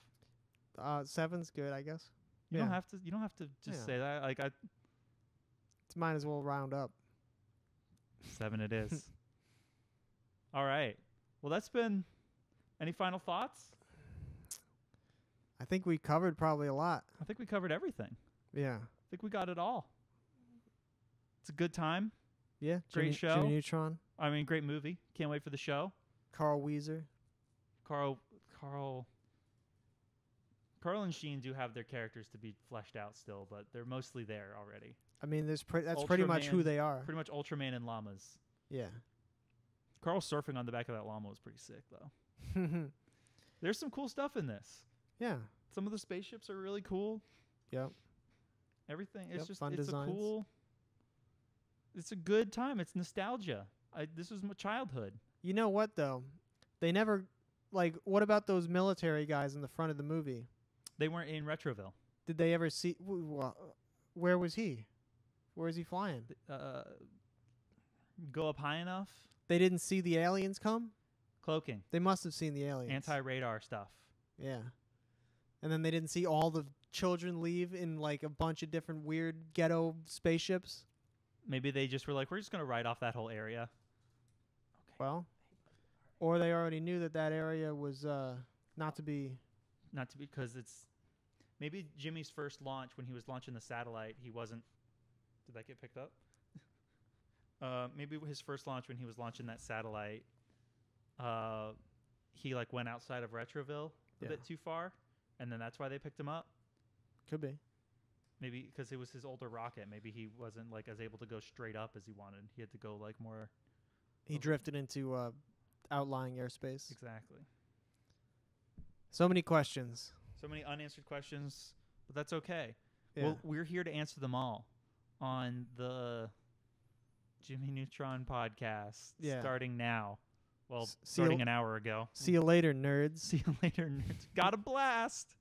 6.5? 7's good, I guess. You Yeah. don't have to just Yeah. say that. Like Might as well round up. 7 it is. All right. Well, that's been. Any final thoughts? I think we covered probably a lot. I think we covered everything. Yeah. I think we got it all. It's a good time. Yeah. Great show. Jimmy Neutron. I mean, great movie. Can't wait for the show. Carl Weezer. Carl and Sheen do have their characters to be fleshed out still, but they're mostly there already. I mean, that's pretty much who Ultraman- they are. Pretty much Ultraman and llamas. Yeah. Carl surfing on the back of that llama was pretty sick, though. There's some cool stuff in this. Yeah. Some of the spaceships are really cool. Yep. Everything. It's Yep, just fun it's designs. a cool. It's a good time. It's nostalgia. This was my childhood. You know what though? They never what about those military guys in the front of the movie? They weren't in Retroville. Did they ever see where was he? Where is he flying? Go up high enough. They didn't see the aliens come? Cloaking. They must have seen the aliens. Anti-radar stuff. Yeah. And then they didn't see all the children leave in like a bunch of different weird ghetto spaceships? Maybe they just were like, we're just going to write off that whole area. Okay. Well, Or they already knew that that area was not to be. Not to be, because it's maybe Jimmy's first launch when he was launching the satellite. He wasn't. Did that get picked up? Maybe his first launch when he was launching that satellite, he like went outside of Retroville a bit too far, and then that's why they picked him up. Could be. Maybe because it was his older rocket. Maybe he wasn't like as able to go straight up as he wanted. He had to go like more. He drifted into outlying airspace. Exactly. So many questions. So many unanswered questions, but that's okay. Yeah. Well, we're here to answer them all on the Jimmy Neutron podcast starting now. Well, starting an hour ago. See you later, nerds. See you later, nerds. Got a blast.